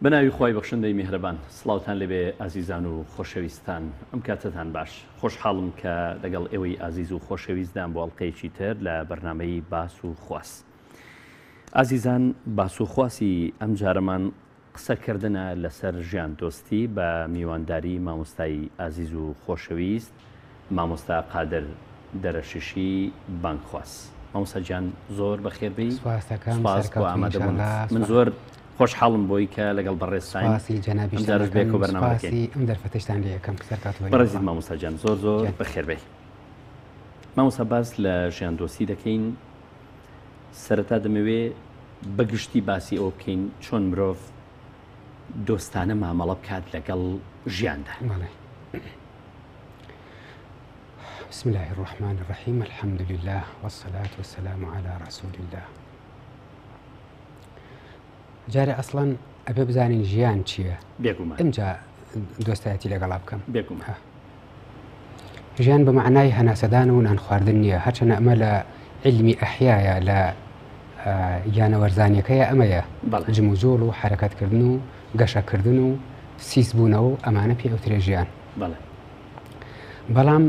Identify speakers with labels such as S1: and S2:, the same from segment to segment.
S1: بناوی خۆی بەخشندەی میهرەبان سڵاوتان لەبێ ئازیزان و خۆشەویستان ئەم کاتتان باش خۆشحاڵم کە لەگەڵ ئێوەی ئازیز و خۆشەویستدان بۆ ئەڵلقەیەکی تر لە بەرنامەی باس و خواست. ئازیزان باس و خواسی ئەم جارەمان قسەکردنە لەسەر ژیان دۆستی بە میوانداری مامۆستای ئازیز و خۆشەویست مامۆستا قادر دەرەشیشی بانکخواست. مامۆستا گیان زۆر بەخێربی سپاس بۆ ئامادەبوون. من زۆر خۆشحاڵم بۆی کە لەگەڵ بەڕێستان جارش بێک و بەرنامەکەی
S2: ئەم دەرفەتەشتان لێ یەکەم
S1: بەڕێزی مامۆستا گیان زۆر زۆر بەخێربێ. مامۆستا باس لە ژیان دۆستی دەکەین. سەرەتا دەمەوێ بەگشتی باسی ئەوە بکەین چۆن مرۆڤ دۆستانە مامەڵە بکات لەگەڵ ژیاندا.
S2: بسم الله الرحمن الرحيم الحمد لله والصلاة والسلام على رسول الله. جاري أصلا أبي بزانين ژیان چییە؟
S1: بێگومان
S2: ئەمجا دۆستایەتی لەگەڵا بکەم.
S1: بێگومان
S2: ژیان بە معنای هەناسەدان و نان خواردن نییە، هەرچەنە ئەمە لە علمی ئەحیایە لە گیانەوەرزانیەکەیە ئەمەیە جم و جۆڵ و حرەکەتکردن و گەشەکردن و سیسبوونەوە و ئەمانە پێ ئەوترێ ژیان. بەڵام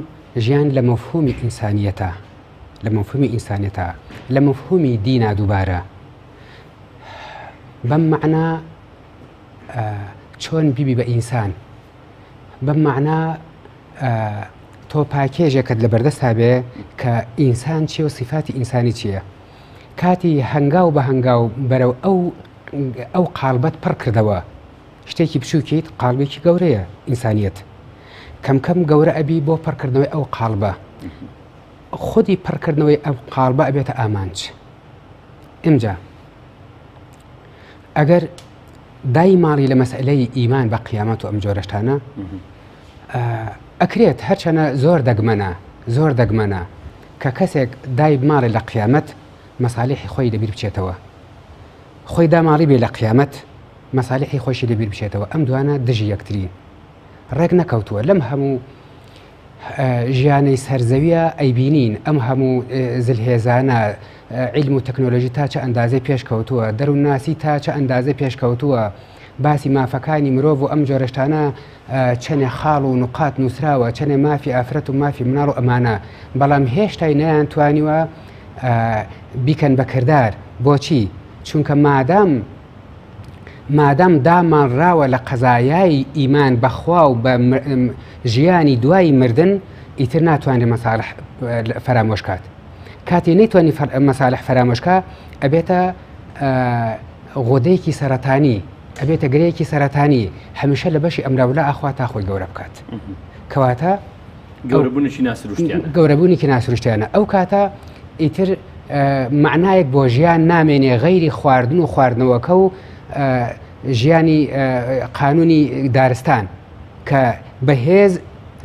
S2: ژیان لە مەفهومی ئینسانیەتە، لە مەفهومی ئینسانیەتە، لە مەفهومی دینا دووبارە بەم معنە چۆن بیبی بە ئینسان، بەم معنە تۆ پاکێژێکت لە بەردەستا بێ کە ئینسان چیە و صفاتی ئینسانی چییە. کاتی هەنگاو بە هەنگاو بەرەو ئەو قالبەت پڕ کردەوە شتێکی بچووکیت قالبێکی گەورەیە ئینسانیەت کەم کەم گەورە ئەبی بۆ پڕکردنەوەی ئەو قالبە. خودی پڕکردنەوەی ئەو قالبە ئەبێتە ئامانج. ئەمجا ئەگەر دای ماڵی لە مەسئلەی ئیمان بە قیامەت و ئەم جۆرەشتانە ئەکرێت هەرچەنە زۆر دەگمەنە کە کەسێک دای ماڵی لە قیامەت مەسالیحی خۆی لەبیر بچێتەوە، خۆی داماڵی بێ لە قیامەت مەسالیحی خۆشی لەبیر بچێتەوە. ئەم دوانە دژی یەکترین ڕێک نەکەوتووە. لەم هەموو ژیانەی سەرزەویە ئەیبینین ئەم هەموو زلهێزانە علم و تەکنۆلۆژی تا چه ئەندازەی پێشکەوتووە، دەروونناسی تا چه ئەندازەی پێشکەوتووە، باسی مافەکانی مرۆڤ و ئەم جۆرەشتانە چەنێ خاڵ و نوقات نووسراوە، چەنێ مافی ئافرەت و مافی مناڵ و ئەمانە، بەڵام هێشتای نەیانتوانیوە بیکەن بە کردار. بۆچی؟ چونکە مادام دامانڕاوە لە قەزایای ئیمان بەخوا و بە ژیانی دوای مردن ئیتر ناتوانێت مەساڵح فەرامۆشکات. کاتی نەیتوانی مەساڵح فەرامۆشکا ئەبێتە غۆدەیەکی سەرەتانی، ئەبێتە گرەیەکی سەرەتانی، هەمیشە لە بەشی ئەمراولا ئاخوا تا خۆی گەورە بکات. کەواتە گەورەبوونێکی ناسروشتیانە. ئەو کاتە ئیتر معنایەک بۆ ژیان نامێنێ غەیری خواردن و خواردنەوەکە و ژیانی قانونی دارستان کە بەهێز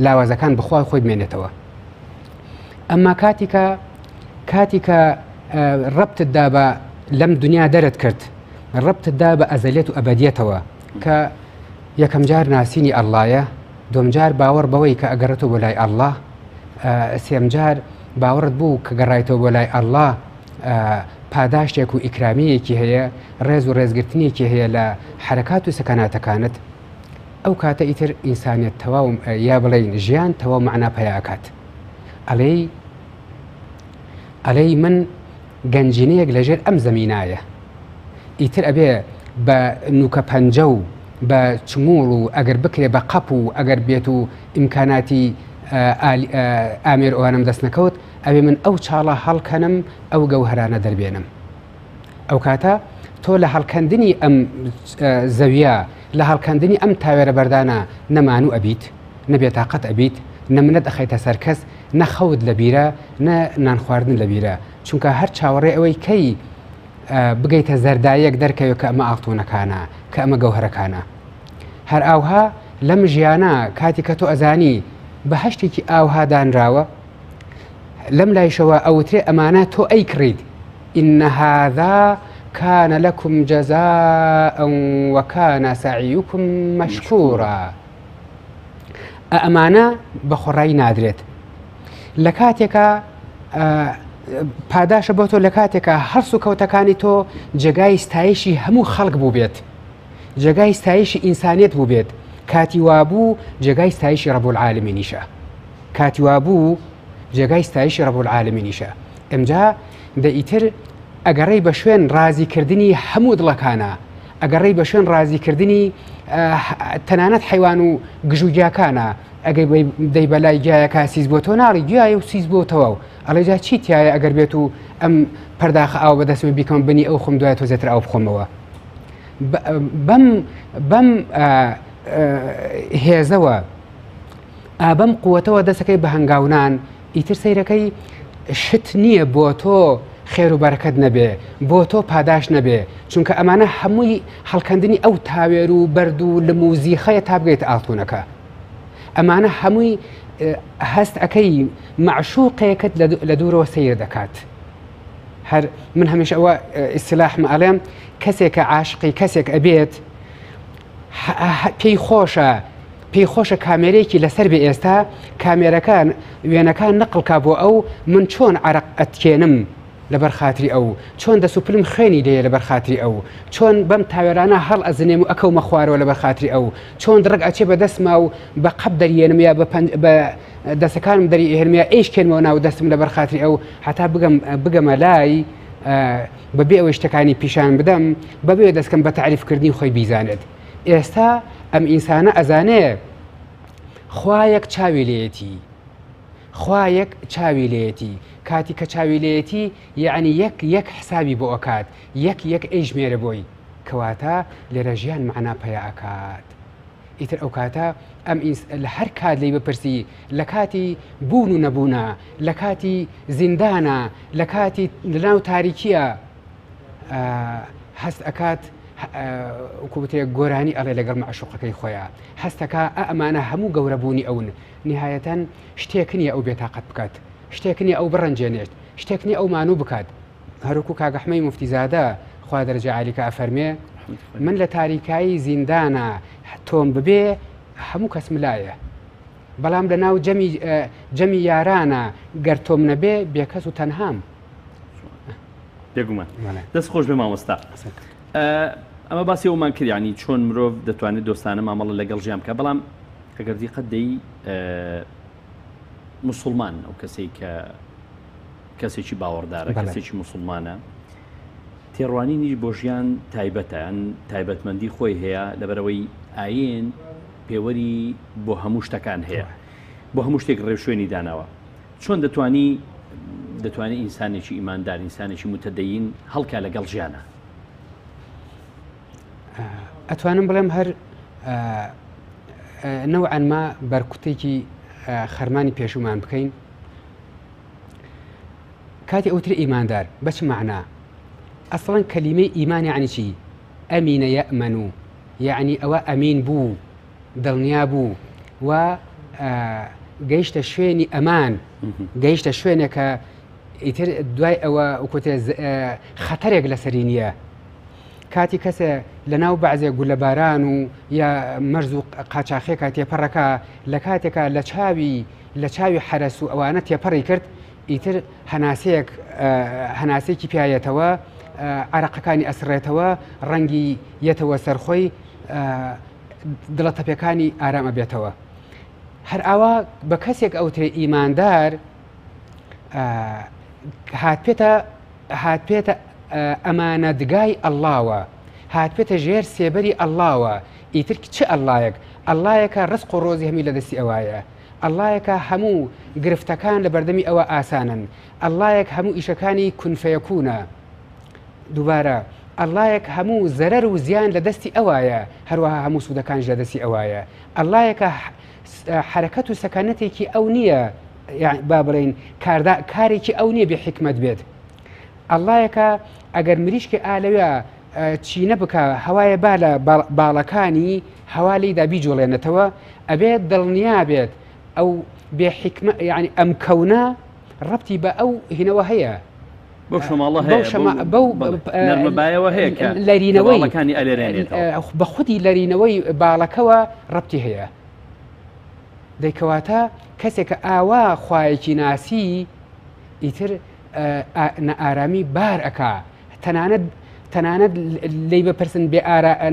S2: لاوازەکان بخوای خۆی بمێنێتەوە. ئەمما کاتی کە ڕەبتتدا بە لەم دنیا دەرت کرد، ڕەبتتدا بە ئەزەلیەت و ئەبەدیەتەوە کە یەکەم جار ناسینی ئەڵڵایە، دوم جار باوەڕ بەوەی کە ئەگەڕێتەوە بۆ لای ئەڵڵا، سێم جار باوەڕت بوو کە گەڕایتەوە بۆ لای ئەڵڵا پاداشتێک و ئیکرامیەکی هەیە، ڕێز و ڕێزگرتنیەکی هەیە لە حرەکات و سەکەناتەکانت. ئەو کاتە ئیتر ئینسانیت تەواو یا بڵێن ژیان تەواو معنا پەیاکات. ئەڵێی من گەنجینەیەک لەژێر ئەم زەمینایە، ئیتر ئەبێ بە نوکە پەنجە و بە چموڵ و ئەگەر بکرێ بە قەپ و ئەگەر بێت و ئیمکاناتی ئامێر ئەوانم دەست نەکەوت ئەبێ من ئەو چاڵە هەڵکەنم ئەو گەوهرانە دەربێنم. ئەو کاتە تۆ لە هەڵکەندنی ئەم زەویە، لە هەڵکەندنی ئەم تاوێرە بەردانە نەمان و ئەبیت، نەبێت تااقەت ئەبیت، نەمنەت ئەخەیتە سەر کەس، نەخەوت لە بیرە، نە نانخواردن لە بیرە. چونکە هەر چاوەڕێ ئەوەی کەی بگەیتە زەردایەک دەرکەوێت کە ئەمە ئاڵتوونەکانە، کە ئەمە گەوهرەکانە. هەر ئاوها لەم ژیانە کاتی کە تۆ ئەزانی بە هەشتێکی ئاوها دانراوە، لەم لایشەوە ئەوترێ ئەمانە تۆ ئەی کڕیت ئین هذا كان لكم جزاء وكان سعيكم مشكورا. ئەمانە بە خۆڕایی نادرێت. لە کاتێکە پاداشە بۆ تۆ، لە کاتێکە هەرس و کەوتەکانی تۆ جێگای ستایشی هەموو خەڵک بوو بێت، جێگای ستایشی ئینسانیت بوو بێت کاتی وابوو جێگای ستایشی ڕەب العالمینیشە کاتی وابوو جێگای ستایشی ڕەب العالمینیشە ئەمجا دەئیتر ئەگەڕێی بە شوێن ڕازیکردنی هەموو دڵەکانە ئەگەڕێی بە شوێن ڕازیکردنی تەنانەت حیوان و گژوگیاکانە ئەگەی دەی بەلای گیایەکە سیز بۆ تۆ ناڵی گوایە و سیز بۆتەوە و ئەڵێجا چی تایە ئەگەر بێت و ئەم پەرداخە ئاو بەدەستمە بیکەم بنی ئەو خۆم دوای تۆ زێتر ئاو بخۆمەوە بەم هێزەوە بەم قووەتەوە دەستەکەی بە هەنگاونان ئیتر سەیرەکەی شت نییە بۆ تۆ خێر و بەرەکەت نەبێ بۆ تۆ پاداش نەبێ چونکە ئەمانە هەمووی هەڵکەندنی ئەو تاوێر و بەرد و لە موزیخەیە تا بگەیت ئاڵتونەکە ئەمانە هەمووی هەست ئەەکەی معشوقەیەکت لە دوورەوە سیر دەکات هەر من هەمیشە ئەوە ئیسلاحمە ئەڵێم کەسێکە عاشقی کەسێک ئەبێت پێی خۆشە کامێرەیەکی لەسەر بێ ئێستا کامێرەکان وێنەکان نەقڵکا بۆ ئەو من چۆن عرق ئەتکێنم لەبەر خاتری ئەو چۆن دەسوپلم خوێنی دەیە لەبەر خاتری ئەو چۆن بەم تاوێرانە هەڵ ئەزنێم و ئەکەومە خوارەوە لەبەر خاتری ئەو چۆن درەک ئەچێ بە دەستما و بە قەب دەریێنم یا بە دەستەکانم دەری هێرمیا ئیشکێنەوە ناو دەستم لەبەر خاتری ئەو حتا بگەمە لای بەبێ ئەوەی شتەکانی پیشان بدەم بەبێ دەستکەم بە تعریفکردنی خۆی بیزانێت ئێستا ئەم ئینسانە ئەزانێ خوایەک چاوی لێتی خوایەک چاوی لێتی کاتی کە چاوی لێتی یعنی یەک حسابی بۆ ئەکات یەک ئەیژمێرە بۆی کەواتە لێرە ژیان معنا پەیە ئەکات ئیتر ئەو کاتە ئەم لە هەر کات لی بپرسی لە کاتی بوون و نەبوونە لە کاتی زیندانە لە کاتی لەناو تاریکیە هەست ئەکات کوبتێک گۆرانی ئەڵێ لەگەڵ معشوقەکەی خۆیان هەستەکە ئەمانە هەموو گەورەبوونی ئەون نهایەتەن شتێکنیە ئەو بێتاقەت بکات شتێکنی ئەو بڕەنجێنێت شتێکنی ئەو مانوو بکات هەروکو کاگەحمەی مفتیزادە خوا دەرەجە عالیکە ئەفەرمێ من لە تاریکایی زیندانە تۆم ببێ هەموو کەس ملایە بەڵام لە ناو جەمی یارانە گەر تۆم نەبێ بێکەس و تەنهام
S1: بێگومان دەست خۆش بێ مامۆستا ئەمە باسی ئەومان کردیانی چۆن مرۆڤ دەتوانێت دۆستانە مامەڵە لەگەڵ ژیان بکە بەڵام ئەگەر دیقەت دەی مسلمان ئەو کەسێک کە کەسێکی باوەڕدارە کەسێکی مسلمانە تێڕوانینی بۆ ژیان تایبەتە ئەن تایبەتمەندی خۆی هەیە لەبەرەوەی ئاین پێوەری بۆ هەموو شتەکان هەیە بۆ هەموو شتێک ڕێوشوێنی داناوە چۆن دەتوانێت ئینسانێکی ئیماندار ئینسانێکی متەدەین هەڵکا لەگەڵ ژیانە
S2: ئەتوانم بڵێم هەر نەوعەن ما بەرکوتێکی خەرمانی پێشومان بکەین کاتی ئەوتر ئیماندار بەچ معنا ئەسڵەن کەلیمەی ئیمان یعنی چی ئەمینە یەئمەنو یعنی ئەوە ئەمین بوو دڵنیا بوو و گەیشتە شوێنی ئەمان گەیشتە شوێنێکە ئیتر دوای ئەوە وکوتێ خەتەرێک لەسەری نییە کاتی کەسێ لە ناو بەعزێک گولەباران و یا مەرز و قاچاخێکە تێپەڕەکە لە کاتێکە لە چاوی حرەس و ئەوانە تێپەڕی کرد ئیتر هەناسێکی پیاەتەوە عرەقەکانی ئەسڕێتەوە ڕەنگی یەتەوە سەرخۆی دڵە تەپەکانی ئارامە بێتەوە هەر ئاوا بە کەسێک ئەوترێ ئیماندار هاتپێتە ئەمانەتگای ئەڵڵاوە هاتپێتە ژێر سێبەری ئەڵڵاوە ئیتر چ ئەڵڵایەک ئەڵڵایەکە ڕزق و ڕۆزی هەمی لە دەستی ئەوایە ئەڵڵایەکە هەموو گرفتەکان لە بەردەمی ئەوە ئاسانن ئەڵڵایەک هەموو ئیشەکانی کونفەیەکوونە دووبارە ئەڵڵایەک هەموو زەرەر و زیان لە دەستی ئەوایە هەروەها هەموو سوودەکانش لە دەستی ئەوایە ئەڵڵایەکە حرەکەت و سەکانەتێکی ئەو نییە با بڵێن کارێکی ئەو نییە بێ حکمت بێت ئەڵڵایەکە ئەگەر مریشکی ئالەوێ چینە بکە هەوایە با لە باڵەکانی هەوا لێیدا بیجۆڵێنێتەوە ئەبێت دڵنیا بێت ئەو بێ حکمە یعنی ئەم کەونە ڕەبتی بە ئەو هینەوە هەیە
S1: نەرمەبایەوە هەیە کە
S2: لەرینەوەیەکانی
S1: ئەلێرێنێتەوە
S2: بە خودی لەرینەوەی باڵەکەوە ڕەبتی هەیە دەیکەواتە کەسێکە ئاوا خوایەکی ناسی ئیتر ئارامی بار ئەکا تەنانەت لی بپرسن بێ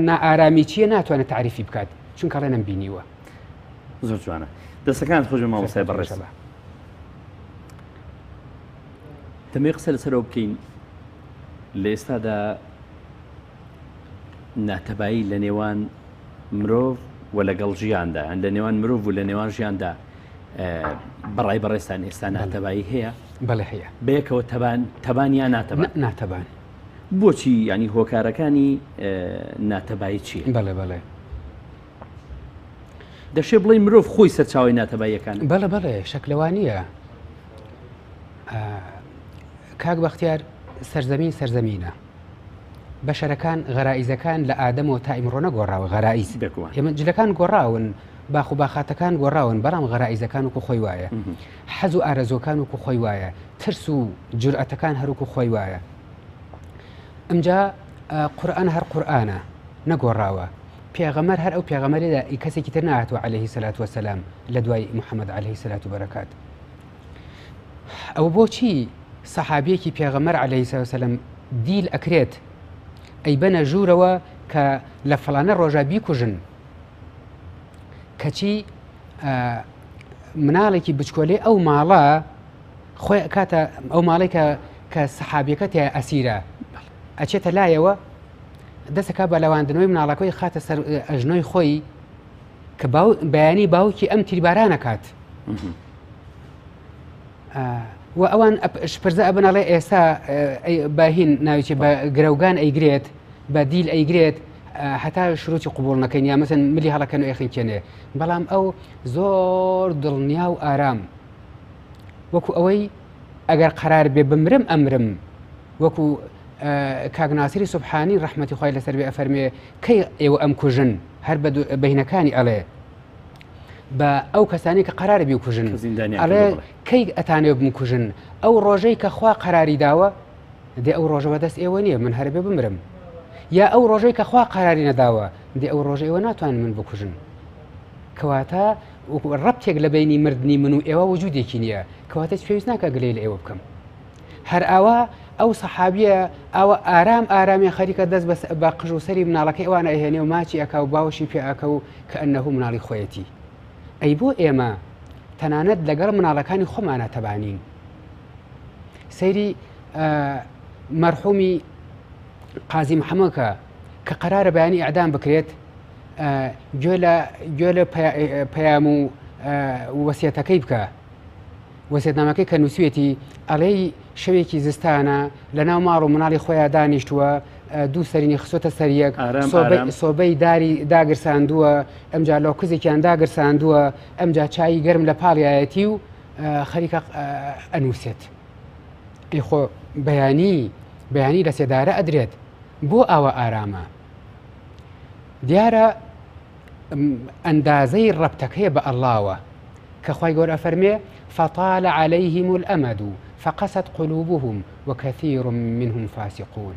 S2: نائارامی چییە ناتوانێت تعریفی بکات چونکە ڕێ نەمبینیوە.
S1: زۆر جوانە. دەستەکان خۆش مامۆستای بەڕێز دەمێ قسە لەسەرەوە بکەین لە ئێستادا ناتەبایی لە نێوان مرۆڤ و لەگەڵ ژیاندا ئەن لە نێوان مرۆڤ و لە نێوان ژیاندا بەڕای بەڕێستان ئێستا ناتەبایی هەیە؟
S2: بەڵێ هەیە.
S1: بەیەکەوە تەبان یان ناتەبان؟
S2: ناتەبان.
S1: بۆچی ینی هۆکارەکانی ناتەبایی چیە؟
S2: بەڵێ بەڵێ
S1: دەشێ بڵێ مرۆڤ خۆی سەرچاوی ناتەباییەکان؟
S2: بەڵێ بەڵێ شەکلەوانیە. کاک بەختیار سەرزەمینە بەشەرەکان غەرائیزەکان لە ئادەمەوە تا ئیمڕۆ نەگۆڕاوە غەرائیز ئێمە جلەکان گۆڕاون باخ و باخاتەکان گۆڕاون بەڵام غەرائیزەکان وەکو خۆی وایە حەز و ئارەزۆکان وەکو خۆی وایە ترس و جورئەتەکان هەروکو خۆی وایە. ئەمجا قورئان هەر قورئانە نەگۆڕاوە پێغەمبەر هەر ئەو پێغەمبەرێدا کەسێکی تر نهاتوە عەلەیهی سەلات وەسەلام لە دوای محەممەد عەلەیهی سەلات و بەرەکات. ئەو بۆچی سەحابیەکی پێغەمبەر عەلەیهی سەلات وەسەلام دیل ئەکرێت ئەی بەنە ژوورەوە کە لە فڵانە ڕۆژە بیکوژن کەچی مناڵێکی بچکۆلێ ئەو ماڵە خۆی کاتە ئەو ماڵێک کە سەحابیەکە تێ ئەسیرە ئەچێتە لایەوە دەستەکە بە لەواندنەوەی مناڵەکەی خاتە سەر ئەژنۆی خۆی کە بەیانی باوکی ئەم تیربارانەکات و ئەوان شپرزە ئەبنەڵێ ئێستا باهین ناوچێ بە گرەوگان ئەیگرێت بە دیل ئەیگرێت هەتا شروعی قوبوڵ نەکەین یا مەسەن ملی هەڵەکەن و ئێخینکێنێ بەڵام ئەو زۆر دڵنیا و ئارام وەکو ئەوەی ئەگەر قەرار بێ بمرم ئەمرم وەکو کاک ناسیری سوبحانی ڕەحمەتی خۆی لەسەر بێ ئەفەرمێ کەی ئێوە ئەم کوژن هەر بە بەهینەکانی ئەڵێ بە ئەو کەسانی کە قەرارە بیکوژن ئەڵێ کەی ئەتانێ بمکوژن ئەو ڕۆژەی کە خوا قەراری داوە دێ ئەو ڕۆژەوە دەست ئێوە نییە من هەربێ بمرم یا ئەو ڕۆژەی کە خوا قەراری نەداوە دێ ئەو ڕۆژە ئێوە ناتوانن من بکوژن کەواتە ڕەبتێک لە بینی مردنی من و ئێوە وجودێکی نییە کەواتە پێویست ناکە گلەی لە ئێوە بکەم هەر ئاوا ئەو سەحابیە ئەوە ئارامی خەریکە دەست بە قژ و سەری مناڵەکەی ئەوانە ئەهێنێ و ماچی ئەکا و باوەشی پێ ئەکە و کە ئەنەهوو مناڵی خۆیەتی ئەی بۆ ئێمە تەنانەت لەگەڵ مناڵەکانی خۆمانە تەبانین سەیری مەرحومی قازی محەممەدکە کە قەرارە بەیانی ئەعدام بکرێت گوێ لە پەیام و وەسیەتەکەی بکە وەسیەتنامەکەی کە نووسێتی ئەڵێی شەوێکی زستانە لە ناو ماڵ و مناڵی خۆیان دانیشتووە دوو سەرینی خسۆتە سەریەک سۆبەی داری داگرساندووە ئەمجا لەو کزێکیان داگرساندووە ئەمجا چایی گەرم لە پاڵیایەتی و خەریکە ئەنووسێت ئەی خۆ بەیانی لە سێدارە ئەدرێت بۆ ئاوە ئارامە دیارە ئەندازەی ڕەبتەکەیە بە ئەڵڵاوە کە خوای گەورە ئەفەرمێ فطال عليهم الأمد فقست قلوبهم وكثير منهم فاسقون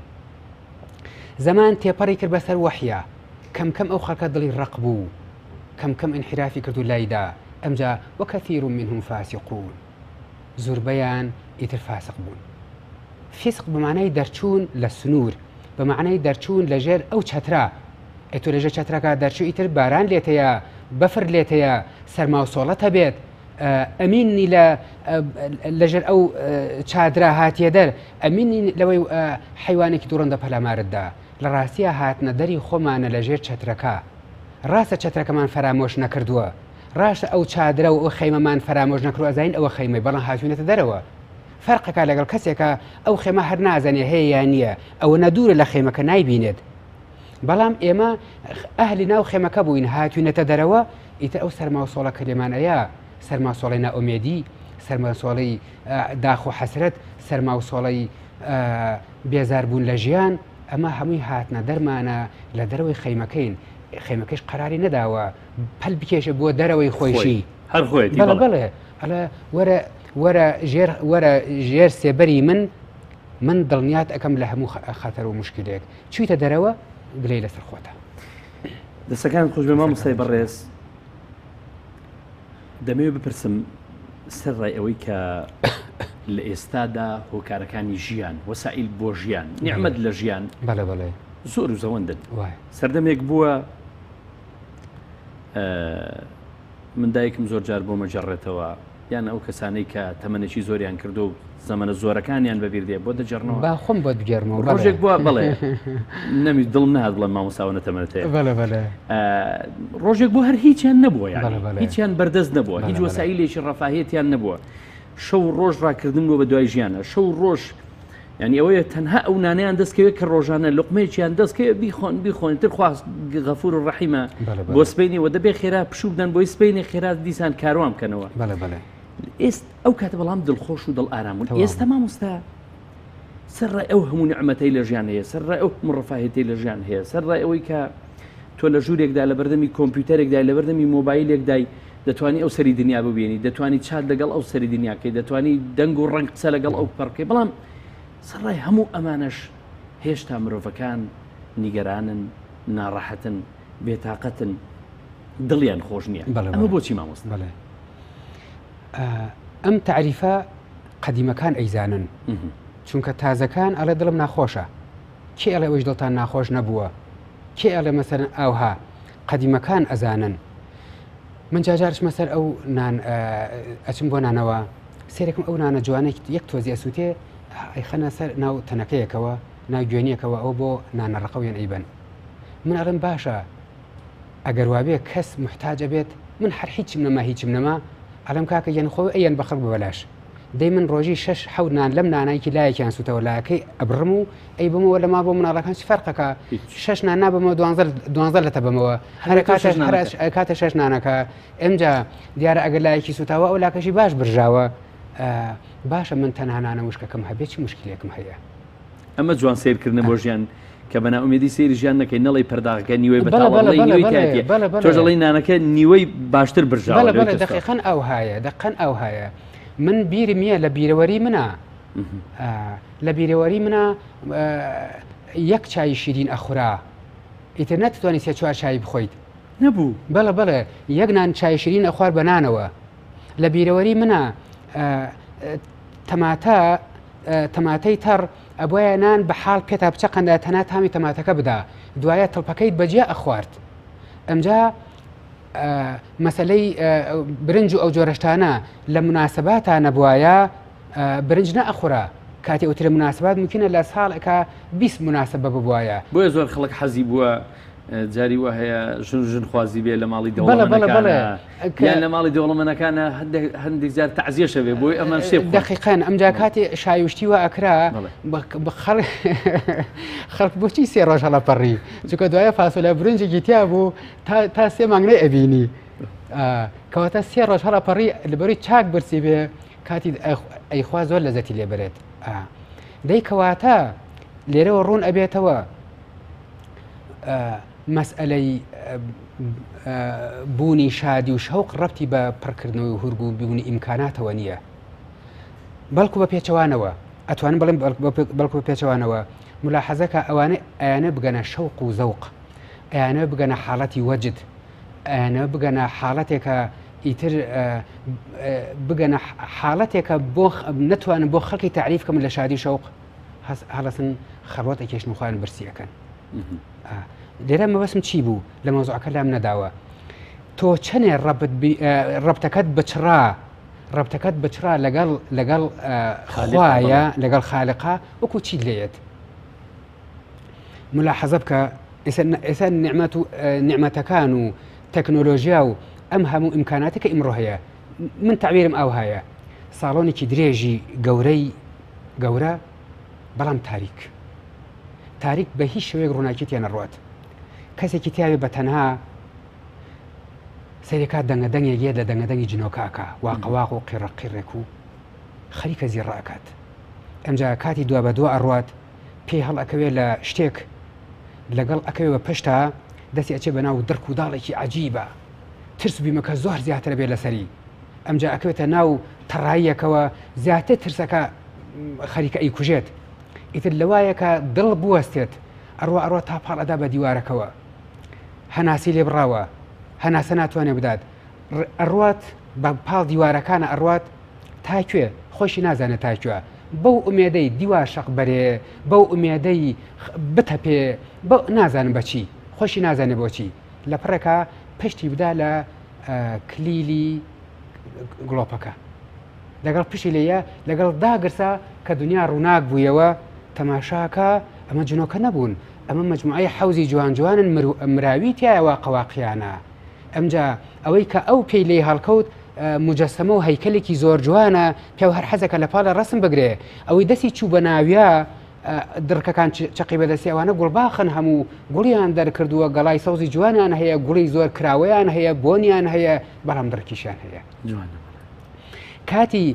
S2: زمان تێپەڕی کرد بەسەر وەحیا کەم ئەو خەڵکە دڵی ڕق بوو کەم انحرافی کرد و لایدا ئەمجا وكثير منهم فاسقون زۆربەیان ئیتر فاسق بوون فیسق بمعنای دەرچوون لە سنوور بمعنای دەرچوون لەژێر ئەو چەترا ئەتۆ لەژێر چەترەکە دەرچوو ئیتر باران لێتەیە بەفر لێتەیە سەرما و سۆڵەتە بێت ئەمینی لەژێر ئەو چادرا هاتیە دەر ئەمینی لەوەی حیوانێکی دوڕندە پەلامارتدا لە ڕاستیە هاتنە دەری خۆمانە لەژێر چەترەکە ڕاستە چەترەکەمان فەرامۆش نەکردووە ڕاستە ئەو چادرە و ئەو خەیمەمان فەرامۆش نەکردووە ئەزین ئەوە خەیمەی بەڵام هاتوونێتە دەرەوە فەرقەکە لەگەڵ کەسێکە ئەو خێمە هەر نازانێ هەیە یان نییە ئەوە نەدوورە لە خێمەکە نایبینێت بەڵام ئێمە ئەهلی ناو خێمەکە بووین هاتوونێتە دەرەوە ئیتر ئەو سەرماوسۆڵە کلێمانەیە سەرماسۆڵی نائومێدی سەرماسۆڵی داخ و حەسرەت سەرماوسۆڵی بێزاربوون لە ژیان ئەمە هەمووی هاتنە دەرمانە لە دەرەوەی خەیمەکەین خەیمەکەش قەراری نەداوە پەل بکێشە بۆ دەرەوەی خۆیشی
S1: هەر خۆیەتی
S2: بەڵێ هەڵە وەرە ژێر سێبەری من دڵنیات ئەەکەم لە هەموو خەتەر و مشکلێک چوویتە دەرەوە گلەی لەسەر خۆتە
S1: دەستەکان خۆش بە مامۆستای بەڕێز دەمەوێت بپرسم سەرڕای ئەوەی کە لە ئێستادا هۆکارەکانی ژیان وەسائل بۆ ژیان نیعمەت لە ژیان زۆر و زەوەندن سەردەمێک بووە من دایکم زۆر جار بۆ مەجەڕێتەوە یان ئەو کەسانەی کە تەمەنێکی زۆریان کردو و زەمەنە زۆرەکانیان بەبیر دێ بۆ دەجێڕنەوە
S2: با خۆم بۆ بگەرمەوە
S1: ڕۆژێک بووە بڵێ نەمی دڵم نهات بڵێم مامۆساوە تەمەنێتەیە ڕۆژێک بۆ هەر هیچیان نەبووە یانی هیچیان بەردەست نەبووە هیچ وەسایلێکی ڕەفاهێتیان نەبووە شەو ڕۆژ ڕاکردن بۆ بە دوای ژیانە شەو ڕۆژ ینی ئەوەیە تەنها ئەو نانیان دەستکەوێت کە ڕۆژانە لقمەیەکیان دەستکەوێت بیخۆن تر خواست غەفور و ڕەحیمە بۆ سپینی و دەبێ خێرا پشوو بدەن بۆی سپینی خێرا دیسان کاروان بکەنەوە ئێست ئەو کاتە بەڵام دڵخۆش و دڵ ئارامون ئێستا مامۆستا سەرڕای ئەو هەموو نعمەتەی لە ژیان هەیە سەرڕای ئەو هەموو ڕەفاهێتی لە ژیان هەیە سەرڕای ئەوەی کە تۆ لە ژوورێکدا لە بەردەمی کۆمپیوتەرێکدا لە بەردەمی مۆبایلێکدای دەتوانی ئەو سەری دنیا ببینی دەتوانی چات لەگەڵ ئەو سەری دنیاکەی دەتوانی دەنگ و ڕنگ قسە لەگەڵ ئەو پەڕکەی بەڵام سەرڕای هەموو ئەمانەش هێشتا مرۆڤەکان نیگەرانن ناڕەحەتن بێتاقەتن دڵیان خۆش نییە ئەمە بۆچی مامۆستا
S2: ئەم تعریفە قەدیمەکان ئەیزانن چونکە تازەکان ئەڵێ دڵم ناخۆشە کێ ئەڵێ ئەوەش دڵتان ناخۆش نەبووە کێ ئەڵێ مەسەرەن ئەوها قەدیمەکان ئەزانن من جاجارش مەسەر ئەو نان ئەچم بۆ نانەوە سێرەکەم ئەو نانە جوانێک یەک تۆزی ئەسووتێ ئەیخەنە سەر ناو تەنەکەیەکەوە ناو گوێنیەکەوە ئەو بۆ نانەڕقەویان ئەیبەن من ئەڵێم باشە ئەگەر وابێ کەس محتاجە بێت من هەر هیچم نەما هیچم نەما ئەلم کاکە یەن خۆی ئەیان بە خەڵک بەلاش دەی من ڕۆژی 6 حەوت نان لەم نانایکی لایەکیان سوتەوە لایەکەی ئەبڕم و ئەی بمەوە لە ما بۆ مناڵەکان چ فەرقەکە 6 نان نابمەوە 12 لەتە بمەوە هەر کاتە 6 نانەکە ئەمجا دیارە ئەگەر لایەکی سوتاوە ئەو لاکەشی باش برژاوە باشە من تەنها نانە وشکەکەم هەبێت چی مشکلێکم هەیە
S1: ئەمە جوان سیرکردنە بۆ ژیان کە بەناومێدی سێری ژیان نەکەی نەڵی پەرداغەکە نیوەی بەتاوەڵی تۆژەڵی نانەکە نیوەی باشتر برژاوە
S2: دقیقەن ئەو هەیە دقەن ئەو هەیە من بیرم نییە لە بیرەوەری منە لە بیرەوەری منە یەک چای شیرین ئەخورا ئیتر نەتوانانی سێ چوار چای بخۆیت
S1: نەبوو
S2: بەڵێ یەک نان چای شیرین ئەخوار بەنانەوە لە بیرەوەری منە تەماتەی تەڕ ئەبواە نان بە حاڵ پێتا بچە قەندا تەنات هامی تەماتەکە بدا دوایە تڵپەکەیت بەجێ ئەخوارد ئەمجا مەسلەی برنج و ئەو جۆرەشتانە لە مناسباتە نەبوایە برنج نەئەخورا کاتی ئەوترە مناسبات ممکنە لە ساڵێکە 20 مناسبە ببوایە
S1: بۆیە زۆر خەڵک حەزی بووە جاری وە هەیە ژن خوازی بێ لە ماڵی دەوڵەمەنەکانە یان لە ماڵی دەوڵەمەنەکانە هەندێک جار تەعزیەشە بێ بۆی ئەمە شێ
S2: دقیقەن ئەمجا کاتی شایوشتی وە ئەکرا بە خەڵک بۆچی سێ ڕۆژ هەڵەپەڕی چونکە دوایە فاسۆلە برنجێکی تیا بوو تا سێ مانگنەی ئەبینی کەواتە سێ ڕۆژ هەڵەپەڕی لەبەروی چاک برسی بێ کاتی ئەیخوا زۆر لەزەتی لێبرێت دەی کەواتە لێرەوە ڕوون ئەبێتەوە مەسئلەی بوونی شادی و شەوق ڕەبتی بە پڕکردنەوەی هورگ و بوونی ئیمکاناتەوە نییە بەڵکو بە پێچەوانەوە ئەتوانم بڵێم بەڵکو بە پێچەوانەوە ملاحەزەکە ئەوانە بگەنە شەوق و زەوق ئەیانە بگەنە حاڵەتی وەجد ئەیانە بگەنە حاڵەتێکە ئیتر بگەنە حاڵەتێکە بۆ نەتوانن بۆ خەڵکی تعریف کەم لە شادی شەوق هەڵەسن خەڵوەتە کێشن خوان برسیەکەن لێرە مەبەسم چی بوو لە مەوزوعەکە لام نەداوە تۆ چەنێ ڕەبتەکەت بچرا لەگەڵ خوایە لەگەڵ خالقا وەکو چی لێت ملاحەزە بکە ئێستا نیعمەتەکان و تەکنۆلۆژیا و ئەم هەموو ئیمکاناتێکە ئیمڕۆ هەیە من تعبیرم ئەو هەیە ساڵۆنێکی درێژی گەورە بەڵام تاریک بە هیچ شوەیەک ڕووناکیتیان نەڕوات کەسێکی تیاوێ بە تەنها سەرێکات دەنگەدەنگێک لە دەنگەدەنگی جنۆکاکە واقەواق و قیڕەقیڕێک و خەریکە زیڕاکات ئەمجا کاتی دوا بە دوا ئەڕوات پێی هەڵ ئەکەوێت لە شتێک لەگەڵ ئەکەوێ بە پشتا دەستی ئەچێ بە ناو دڕک و داڵێکی عەجیبە ترس بیمەکە زۆر زیاتر بێت لەسەری ئەمجا ئەکەوێتە ناو تەڕاییەکەوە زیاتر ترسەکە خەریکە ئەیکوژێت ئیتر لەوایەکە دڵ بوەستێت ئەڕوا تا پاڵ ئەدا بە دیوارەکەوە هەناسی لێ بڕاوە هەناسە ناتوانێت بدات ئەڕوات بە پاڵ دیوارەکانە ئەڕوات تاکوێ خۆشی نازانێت تاکووە بەو ئومێدەی دیوا شەق بەرێ بەو ئومێدەی بتە پێ نازانم بەچی خۆشی نازانێت بۆچی لە پڕێکە پشتی بدا لە کلیلی گڵۆپەکە لەگەڵ پشتی لێیە لەگەڵ داگرسا کە دنیا ڕووناک بوویەوە تەماشاکە ئەمە جنۆکە نەبوون ئەمە مجموعی حەوزی جوان جوانن مراوی تایەوە قەواقیانە ئەمجا ئەوەی کە ئەو پێی لێ هەڵکەوت مجەسەمە و هەیکلێکی زۆر جوانە پێ هەر حەزەکە لە پاڵە ڕسم بگرێ ئەوەی دەستی چوو بە ناویە درکەکان چقی بەدەستی ئەوانە گوڵباخن هەموو گوڵیان دەرکردووە گەڵای سەوزی جوانیان هەیە گوڵی زۆر کراوەیان هەیە بۆنیان هەیە بەڵام دڕکیشان هەیە کاتی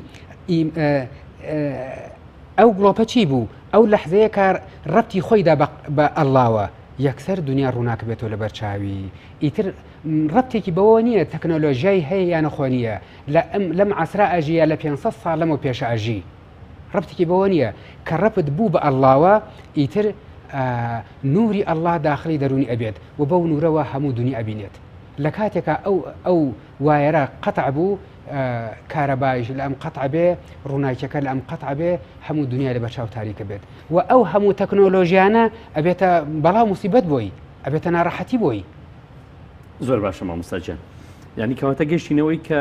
S2: ئەو گڵۆپە چی بوو ئەو لەحزەیە کار ڕەتی خۆیدا بە ئەڵڵاوە یەکسەر دنیا ڕووناک بێتەوە لە بەرچاوی ئیتر ڕەتێکی بەوە نییە تەکنۆلۆژیای هەیە یان نەخۆنیە لەم عسرا ئەژیە لە 500 ساڵ لەمە پێشە ئەژی ڕەتێکی بەوە نییە کە ڕەپت بوو بە ئەڵڵاوە ئیتر نوری ئەڵڵا داخلی دەرونی ئەبێت و بەو نورەوە هەموو دنیا ئەبینێت لە کاتێکە ئەو وایەرە قەتع بوو کارەبایش لە ئەم قەتع بێ ڕووناکیەکە لە ئەم قەتع بێ هەموو دنیا لە بەرچاو تاریکە بێت و ئەو هەموو تەکنۆلۆژیانە ئەبێتە بەڵاو موسیبەت بۆی ئەبێتە ناڕەحەتی بۆی
S1: زۆر باشە مامۆستاجان یعنی کەواتە گەشتینەوەی کە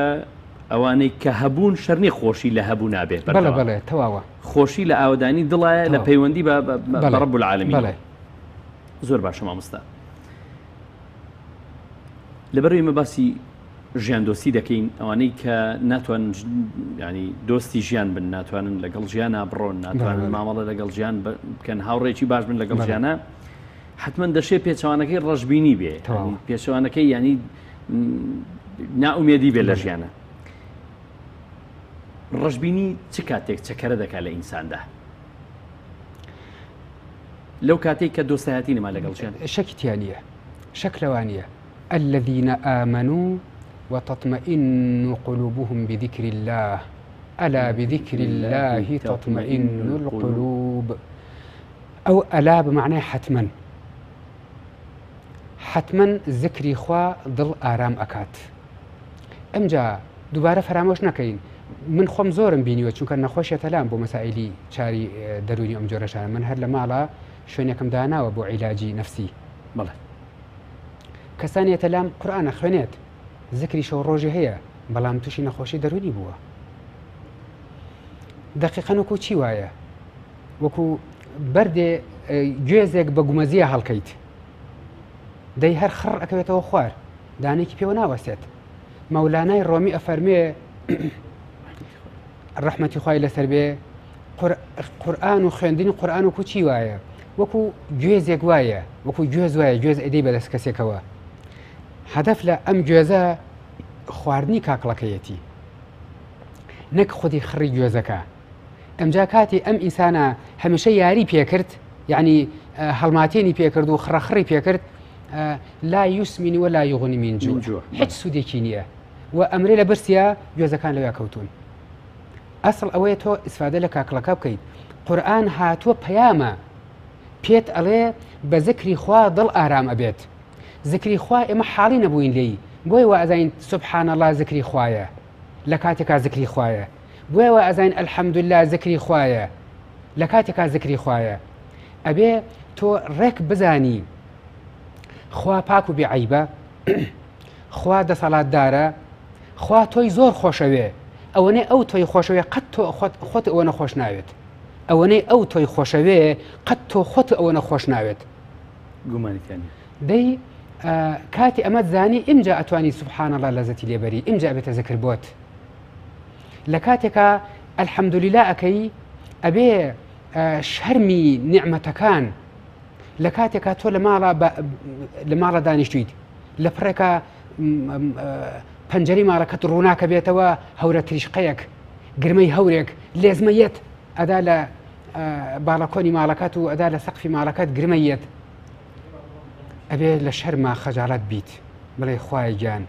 S1: ئەوانەی کە هەبوون شەرنی خۆشی لە هەبوو نابێت
S2: بەڵێ تەواوە
S1: خۆشی لە ئاودانی دڵایە لە پەیوەندی بە ڕەب العالەمین زۆر باشە مامۆستا لەبەرەوەی مە باسی ژیان دۆستی دەکەین ئەوانەی کە ناتوانن ینی دۆستی ژیان بن ناتوانن لەگەڵ ژیانە بڕۆن ناتوانن مامەڵە لەگەڵ ژیان بکەن هاوڕێکی باش بن لەگەڵ ژیانە حتمما دەشێت پێچەوانەکەی ڕەشببینی بێ پێچەوانەکەی ینی ناومێدی بێ لە ژیانە ڕەشببینی چ کاتێک چەکەرە دەکات لە ئینساندا لەو کاتێک کە دۆستایەتی نەما لەگەڵ ژیان
S2: شەکیتیانە شەک لەوانە الذين آمنوا وتطمئن قلوبهم بذكر الله ألا بذكر الله تطمئن القلوب أو ألا بمعنى حتما حتما ذكري خوا ضل آرام أكات أمجا دوباره فراموش نكين من خۆم زۆرم بینیوە چونکە نەخۆشیە تەلام بۆ مەسائلی چاری دەرونی ئەم جۆرەشانە من هەر لە ماڵە شوێنێکم داناوە بۆ عیلاجی نەفسی
S1: بەڵێ
S2: کەسانێتە لام قورئانە خوێنێت ذکری شەو ڕۆژی هەیە بەڵام تووشی نەخۆشی دەرونی بووە دقیقەن وەکو چی وایە وەکو بەردێ گوێزێک بە گومەزیە هەڵکەیت دەی هەر خڕ ئەکەوێتەوە خوار دانێکی پێوە ناوەسێت مەولانای ڕۆمی ئەفەرمێ ڕەحمەتی خوای لەسەر بێ قورئان و خوێندنی قورئان وەکو چی وایە وەکو گوێزێک وایە وەکو گوێز وایە گوێز ئەدەی بەدەست کەسێکەوە هەدەف لە ئەم گوێزە خواردنی کاکڵەکەیەتی نەک خودی خڕی گوێزەکە ئەمجا کاتی ئەم ئینسانە هەمیشە یاری پێکرد یعنی هەڵماتێنی پێکرد و خڕەخڕی پێکرد لا یوسمینی ولا یغنی من جوع هیچ سوودێکی نییە و ئەمرێ لە برسیە گوێزەکان لەوێ کەوتون ئەسڵ ئەوەیە تۆ ئیسفادە لە کاکڵەکە بکەیت قورئان هاتووە پەیامە پێت ئەڵێ بە ذکری خوا دڵ ئارام ئەبێت ذکری خوا ئێمە حاڵی نەبووین لێی بۆی وا ئەزین سوبحان الله ذکری خوایە لە کاتێکا ذکری خوایە بۆی وا ئەزین الحەمدولله ذکری خوایە لە کاتێکا ذکری خوایە ئەبێ تۆ ڕێک بزانی خوا پاک و بێعەیبە خوا دەسەڵاتدارە خوا تۆی زۆر خۆشەوێ ئەوەنەی ئەو تۆی خۆشەوێ قەت تۆ خۆت ئەوە نەخۆش ناوێت ئەوەنەی ئەو تۆی خۆشەوێ قەت تۆ خۆت ئەوە نەخۆش ناوێت
S1: گومانیتانی
S2: دەی کاتی ئەمەت زانی ئیمجا ئەتوانی سبحان الله لەزەتی لێبەری ئیمجا بێتە ذکر بۆت لە کاتێکا الحەمدولیلا ئەکەی ئەبێ شەرمی نیعمەتەکان لە کاتێکا تۆ لە ماڵە دانیشتویت لە پڕێکە پەنجەری ماڵەکەت ڕووناکە بێتەوە هەورە تریشقەیەک گرمەی هەورێک لێزمەیەت ئەدا لە باڵەکۆنی ماڵەکەت و ئەدا لە سەقفی ماڵەکەت گرمەیەت ئەبێ لە شەرما خەجاڵەت بیت بڵێ خوای گیان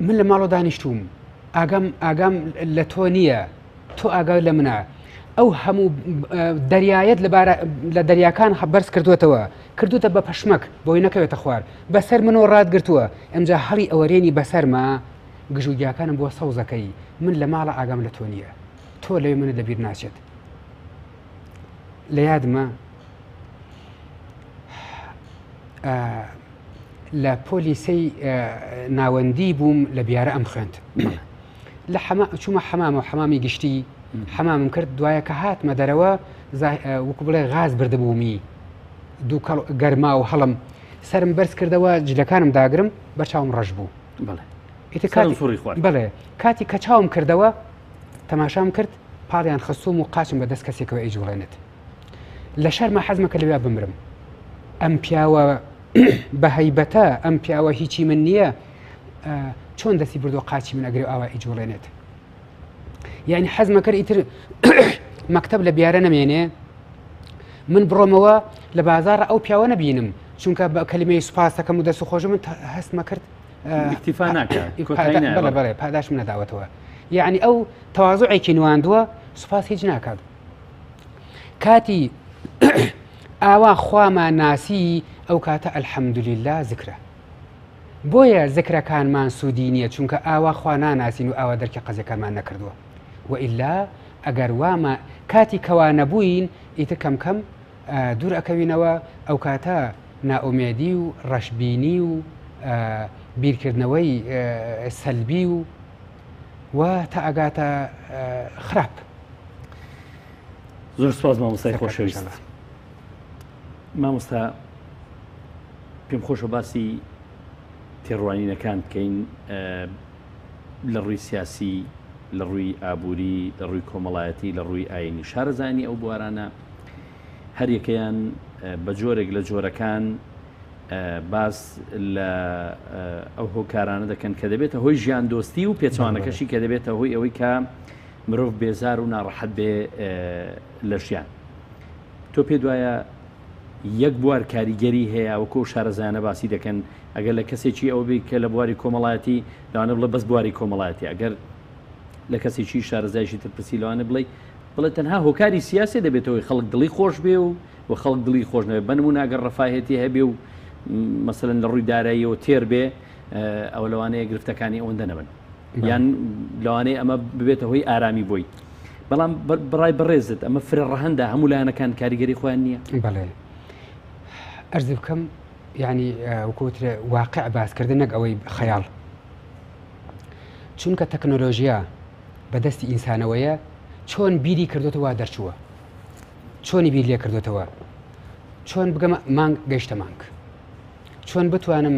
S2: من لە ماڵۆ دانیشتوم ئاگام لە تۆ نییە تۆ ئاگای لە منە ئەو هەموو دەریایەت لە دەریاکان بەرز کردوتە بە پەشمەک بۆی نەکەوێتە خوار بەسەر منەوە ڕادگرتووە ئەمجا هەڵی ئەوەرێنی بەسەرما گژوگیاکانم بۆ سەوزەکەی من لە ماڵە ئاگام لە تۆ نییە تۆ لەوێ منە لەبیر ناچێت لە یادمە لە پۆلیسەی ناوەندی بووم لە بیارە ئەم خوێند لە چوومە حەمامە و حەمامی گشتی حەمامم کرد دوایە کە هاتمە دەرەوە وەکو بڵێ غاز بردەبوومی دوو گەرما و هەڵم سرم بەرز کردەوە جلەکانم داگرم بە چاوم ڕەش بوو بڵێ کاتی کە چاوم کردەوە تەماشام کرد پاڵیان خستوم و قاچم بە دەست کەسێکەوە ئەیجوڵێنێت لە شەرمە حەزمەکە لەوێ بمرم ئەم پیاوە بە هەیبەتە ئەم پیاوە هیچی من نییە چۆن دەستی بردو قاچی من ئەگەر ئاوا ئیجوڵێنێت یعنی حەزمەکە ئیتر مەکتەب لە بیارە نەمێنێ من بڕۆمەوە لە بازارە ئەو پیاوە نەبینم چونکە بە کەلیمەی سوپاس دەکەم و دەست و خۆش من هەستمە کرد بەڵێ پاداشم نەداوەتەوە یعنی ئەو تەواضوعێکی نواندووە سوپاس هیچ ناکات کاتی ئاوا خوامان ناسی ئەو کاتە ئەلحەمدولیلا زیکرە بۆیە زیکرەکانمان سوودی نییە چونکە ئاوا خوا ناناسین و ئاوا دەرکی قەزەکانمان نەکردووە وئیلا ئەگەر وامە کاتی کەوا نەبووین ئیتر کەم کەم دوور ئەکەوینەوە ئەو کاتە نائومێدی و ڕەشبینی و بیرکردنەوەی سەلبی و تا ئەگاتە خراپ
S1: زۆر سپاس مامۆستای خۆشەویست مامۆستا پێم خۆشە باسی تێڕوانینەکان بکەین لە ڕووی سیاسی لە ڕووی ئابووری لە ڕووی کۆمەڵایەتی لە ڕووی ئاینی شارەزانی ئەو بوارانە هەر یەکەیان بە جۆرێک لە جۆرەکان باس لە ئەو هۆکارانە دەکەن کە دەبێتە هۆی ژیان دۆستی و پێچوانەکەشی کە دەبێتە هۆی ئەوەی کە مرۆڤ بێزار و ناڕەحەت بێ لە ژیان تۆ پێ دوایە یەک بوار کاریگەری هەیە وەکو شارەزانە باسی دەکەن ئەگەر لە کەسێکی ئەو بێ کە لە بواری کۆمەڵایەتی لەوانە بڵێ بەس بواری کۆمەڵایەتی ئەگەر لە کەسێکی شارەزایشی ترپرسی لەوانە بڵێ تەنها هۆکاری سیاسی دەبێتەوەی خەڵک دڵی خۆش بێ و خەڵک دڵی خۆش نەبێت بەنمونە ئەگەر ڕەفاهێتی هەبێ و مەسەلەن لە ڕووی داراییەوە تێر بێ ئەو لەوانەیە گرفتەکانی ئەوەندە نەبن یان لەوانەیە ئەمە ببێتە هۆی ئارامی بۆی بەڵام بڕای بەڕێزت ئەمە فرە ڕەهەندە هەموو لایەنەکان کاریگەری خۆیان نییە
S2: بەڵێ ئەرز بکەم یعنی وەکوترێ واقع باسکردن نەک ئەوەی خەیاڵ چونکە تەکنۆلۆژیا بەدەستی ئینسانەوەیە چۆن بیری کردوتەوە دەرچووە چۆنی بیر لێ کردوتەوە چۆن بگەمە مانگ گەیشتە مانگ چۆن بتوانم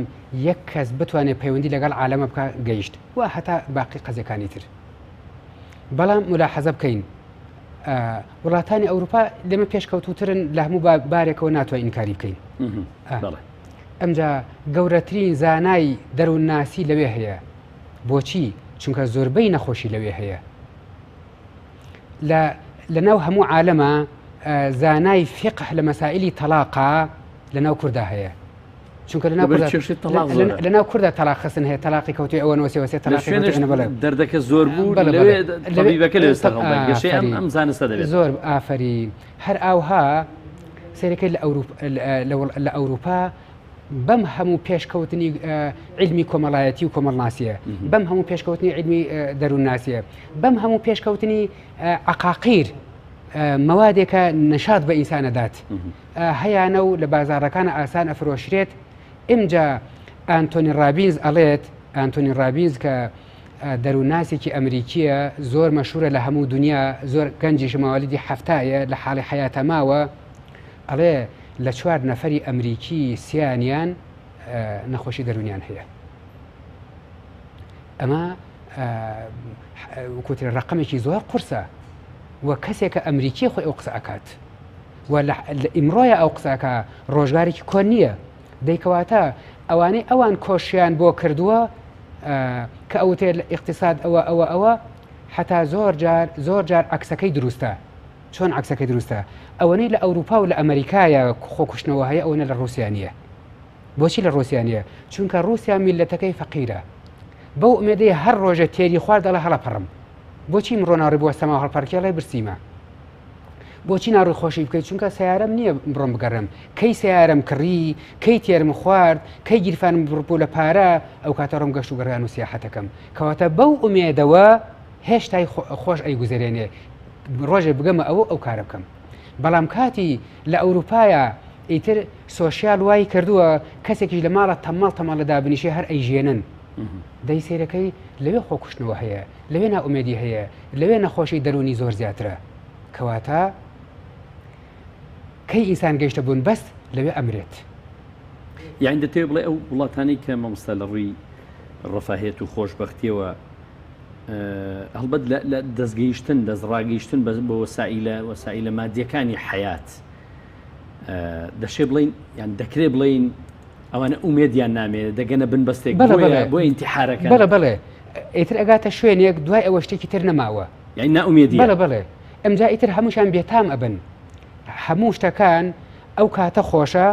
S2: یەک کەس بتوانێت پەیوەندی لەگەڵ عالەمە بکە گەیشت و هەتا باقی قەزەکانی تر بەڵام ملاحەزە بکەین وڵاتانی ئەوروپا لەمە پێشکەوتوترن لە هەموو بارێکەوە ناتوانین ئینکاری بکەین ئەمجا گەورەترین زانای دەروونناسی لەوێ هەیە بۆچی چونکە زۆربەی نەخۆشی لەوێ هەیە لەناو هەموو عالەمە زانای فقه لە مەسائلی تەلاقا لەناو کووردا هەیە چونکە لەناو کووردا تەلاق خستن هەیە تەلاقی کەوتوی ئەوە وەسێ
S1: دەردەکە زۆر بوو لەبیبەکە ئەم زانستە دەبێت
S2: زۆر ئافری هەر ئاوها سەرەکەی لە ئەوروپا بەم هەموو پێشکەوتنی علمی کۆمەڵایەتی و کۆمەڵناسیە بەم هەموو پێشکەوتنی علمی دەروونناسیە بەم هەموو پێشکەوتنی عقاقیر موادێکە نەشاد بە ئینسانەدات هەیانە و لە بازارەکانە ئاسان ئەفرۆشرێت ئمجا ئانتۆنی ڕابینز ئەڵێت ئانتۆنی ڕابینز کە دەروونناسێکی ئەمریکیە زۆر مەشهورە لە هەموو دنیا زۆر گەنجی ژماوەلیدی هەفتایە لە حاڵی حیاتە ماوە ئەڵێ لە 4 نەفەری ئەمریکی سیانیان نەخۆشی دەرونیان هەیە ئەمە وەکوترێ ڕقمێکی زۆر قورسە و کەسێکە ئەمریکی خۆی ئەو قسە ئەکات و لە ئیمڕۆیە ئەو قسەکە ڕۆژگارێکی کۆن نییە دەیکەواتە ئەوانەی ئەوان کۆشیان بۆ کردووە کە ئەوتێ لە ئیقتصاد ئەوە حتا زۆر جار عکسەکەی دروستە چۆن عکسەکەی دروستە ئەوەنەی لە ئەوروپا و لە ئەمریکایە خۆکوشتنەوە هەیە ئەوەنە لە ڕوسیانیە بۆچی لە ڕوسیانیە چونکە رووسیا میلەتەکەی فەقیرە بەو ئومێدەیە هەر ڕۆژە تێری خوارد دەڵە هەڵەپەڕم بۆچی مرۆ ناڕێ بووە سەما هەڵپەرکێڵی برسیمە بۆچی ناڕووی خۆشی بکەیت چونکە سیارەم نییە بڕۆم بگەڕم کەی سیارم کڕی کەی تێرم خوارد کەی گیرفانم بڕپۆ لە پارە ئەو کاتە ڕۆم گەشت و گەڕیان و سیاحەتەکەم کەواتە بەو ئومێدەوە هێشتای خۆش ئەیگوزارێنێ ڕۆژێ بگەمە ئەو کارە بکەم بەڵام کاتی لە ئەوروپایە ئیتر سۆشیال وای کردووە کەسێکیش لە ماڵە تەماڵ لە دابنیشێ هەر ئەیژێنن دەی سیرەکەی لەوێ خۆکوشتنەوە هەیە لەوێ ناومێدی هەیە لەوێ نەخۆشی دەرونی زۆر زیاترە کەواتە کەی ئینسان گەیشتە بوون بەست لەوێ ئەمرێت
S1: یان دەتێ بڵێ ئەو وڵاتانی کە مەمستا لە ڕووی ڕەفاهێت و خۆشبەختیەوە هەڵبەت لە دەستگەیشتن دەستڕاگەیشتن بە وەسائلە مادیەکانی حیات دەشێ بڵین یان دەکرێ بڵین ئەوانە ئومێدیان نامێت دەگەنە بن بەستێک بۆ ئینتیحارەکە
S2: بەڵێ ئیتر ئەگاتە شوێنێک دوای ئەوە شتێکی تر نەماوە
S1: یعنی ناومێدی
S2: بەڵێ ئەمجا ئیتر هەمووشان بێتام ئەبن هەموو شتەکان ئەو کاتە خۆشە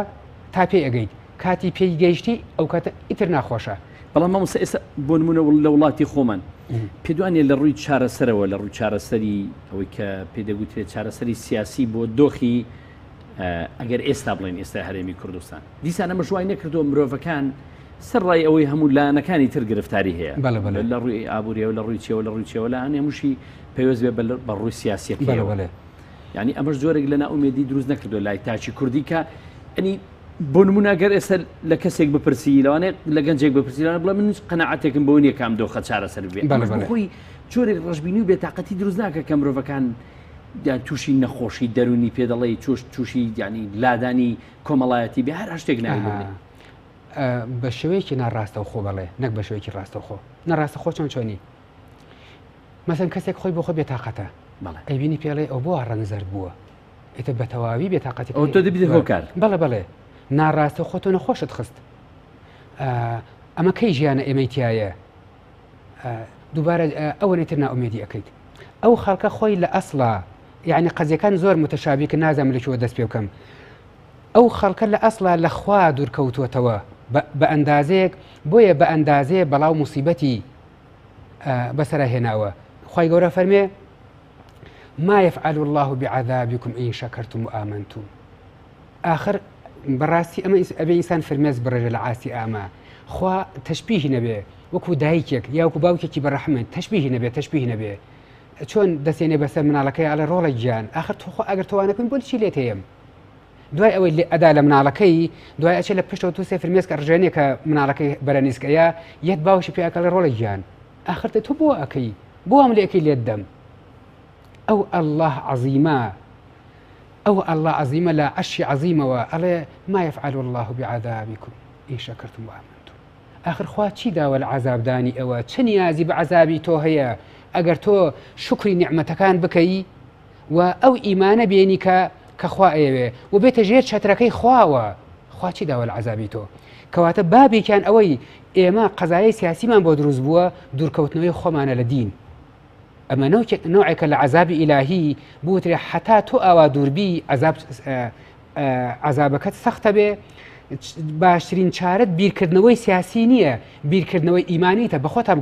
S2: تا پێی ئەگەیت کاتی پێی گەیشتی ئەو کاتە ئیتر ناخۆشە
S1: بەڵام مامۆستا ئێستا بۆ نمونە لە وڵاتی خۆمان پێدوانێت لە ڕووی چارەسەرەوە لە ڕووی چارەسەری ئەوەی کە پێدەگوترێت چارەسەری سیاسی بۆ دۆخی ئەگەر ئێستا بڵێن ئێستا هەرێمی کوردستان دیسان ئەمە ژوای نەکردو مرۆڤەکان سەرڕای ئەوەی هەموو لایەنەکانی تر گرفتاری هەیە لە ڕووی ئابوووریەوە لە ڕووی چێوە لە ڕووی چێوە لە هەمووشی پێوەست بێ بە ڕووی سیاسیەکەوە یعنی ئەمەش زۆرێک لە ناومێدی دروست نەکردو لای تاچی کوردی کە ئەنی بۆ نمونەگەر ئێستا لە کەسێک بپرسی لەوانێت لە گەنجێک بپرسی لەوانە بڵێ من قەنەعەتێکم بەوە نییە کام دۆخە چارەسەر بێت خۆی جۆرێک ڕەشبینی و بێتاقەتی دروست ناکە کە مرۆڤەکان تووشی نەخۆشی دەرونی پێ دەڵێ تووشی ینی لادانی کۆمەڵایەتی بێ هەر هەشتێک ناوێت
S2: بە شێوەیەکی ناڕاستە خۆ بڵێ نەک بە شێوەیەکی ڕاستەخۆ نەڕاستە خۆ چۆنی مەسەن کەسێک خۆی بۆ خۆ بێتاقەتە ئەیبینی پێڵێ ئەو بۆ ڕەنگزەر بووە ئێتە بە تەواوی بێتاقەتی
S1: ئەو تۆ دەبیت هۆکار
S2: بەڵێ ناڕاستە خۆ تۆ نەخۆشت خست ئەمە کەی ژیانە ئێمەیتایە دووبارە ئەوە نێتر ناومێدی ئەەکەیت ئەو خەڵکە خۆی لە ئەسڵا یعنی قەزیەکان زۆر متەشابی کە نازانم لەکوێوە دەست پێ بکەم ئەو خەڵکە لە ئەسڵا لە خوا دوورکەوتوەتەوە بە ئەندازەیەک بۆیە بە ئەندازەیە بەڵاو موسیبەتی بەسەرا هێناوە خی گەورە فەرمێ ما يفعل الله بعذابكم إن شكرتم وآمنتم آخر بەڕاستی ئەمە ئەبێ ئینسان فرمێز بڕێژە لە ئاسی ئاما خوا تەشبیهی نەبێ وەکو دایکێک یاوەکو باوکێکی بەڕەحمن تەشبیهی نەبێ چۆن دەسێنێ بەسەر مناڵەکەی ئاڵە ڕۆڵە گیان آخر تۆخۆ ئەگەر توانەکەن بۆ چی لێت هەیەم دوای ئەوەی لێ ئەدا لە مناڵەکەی دوای ئەچێت لە پشتەوە تو سێ فرمێز کە ڕژێنێ کە مناڵەکەی بەرەنیسکەیە یەک باوشی پێیاکە لە ڕۆڵە گیان آخرتە تۆ بۆ ئەەکەی بۆ ئەم لێەکەی لێت دەم ئەو ئەڵڵاه عەزیمە ئەو ئەڵڵا عەزیمە لە عەرشی عەزیمەوە ئەڵێ ما يفعل الله بعذابكم إن شكرتم وآمنتم آخر خوا چی داوە لە عەذابدانی ئەوە چ نیازی بە عەذابی تۆ هەیە ئەگەر تۆ شکری نیعمەتەکان بکەی و ئەو ئیمانە بێنی کە خوا ئەیەوێ و بێتە ژێر چەترەکەی خواوە خوا چی داوە لە عەذابی تۆ کەواتە بابێکیان ئەوەی ئێمە قەزایە سیاسیمان بۆ دروست بووە دوورکەوتنەوەی خۆمانە لە دین ئەمە نوعێکە لە عەذابی ئیلاهی بوترێ حتا تۆ ئاوا دووربی عەذابەکەت سەختە بێ باشترین چارەت بیرکردنەوەی سیاسی نییە بیرکردنەوەی ئیمانیتە بە خۆتان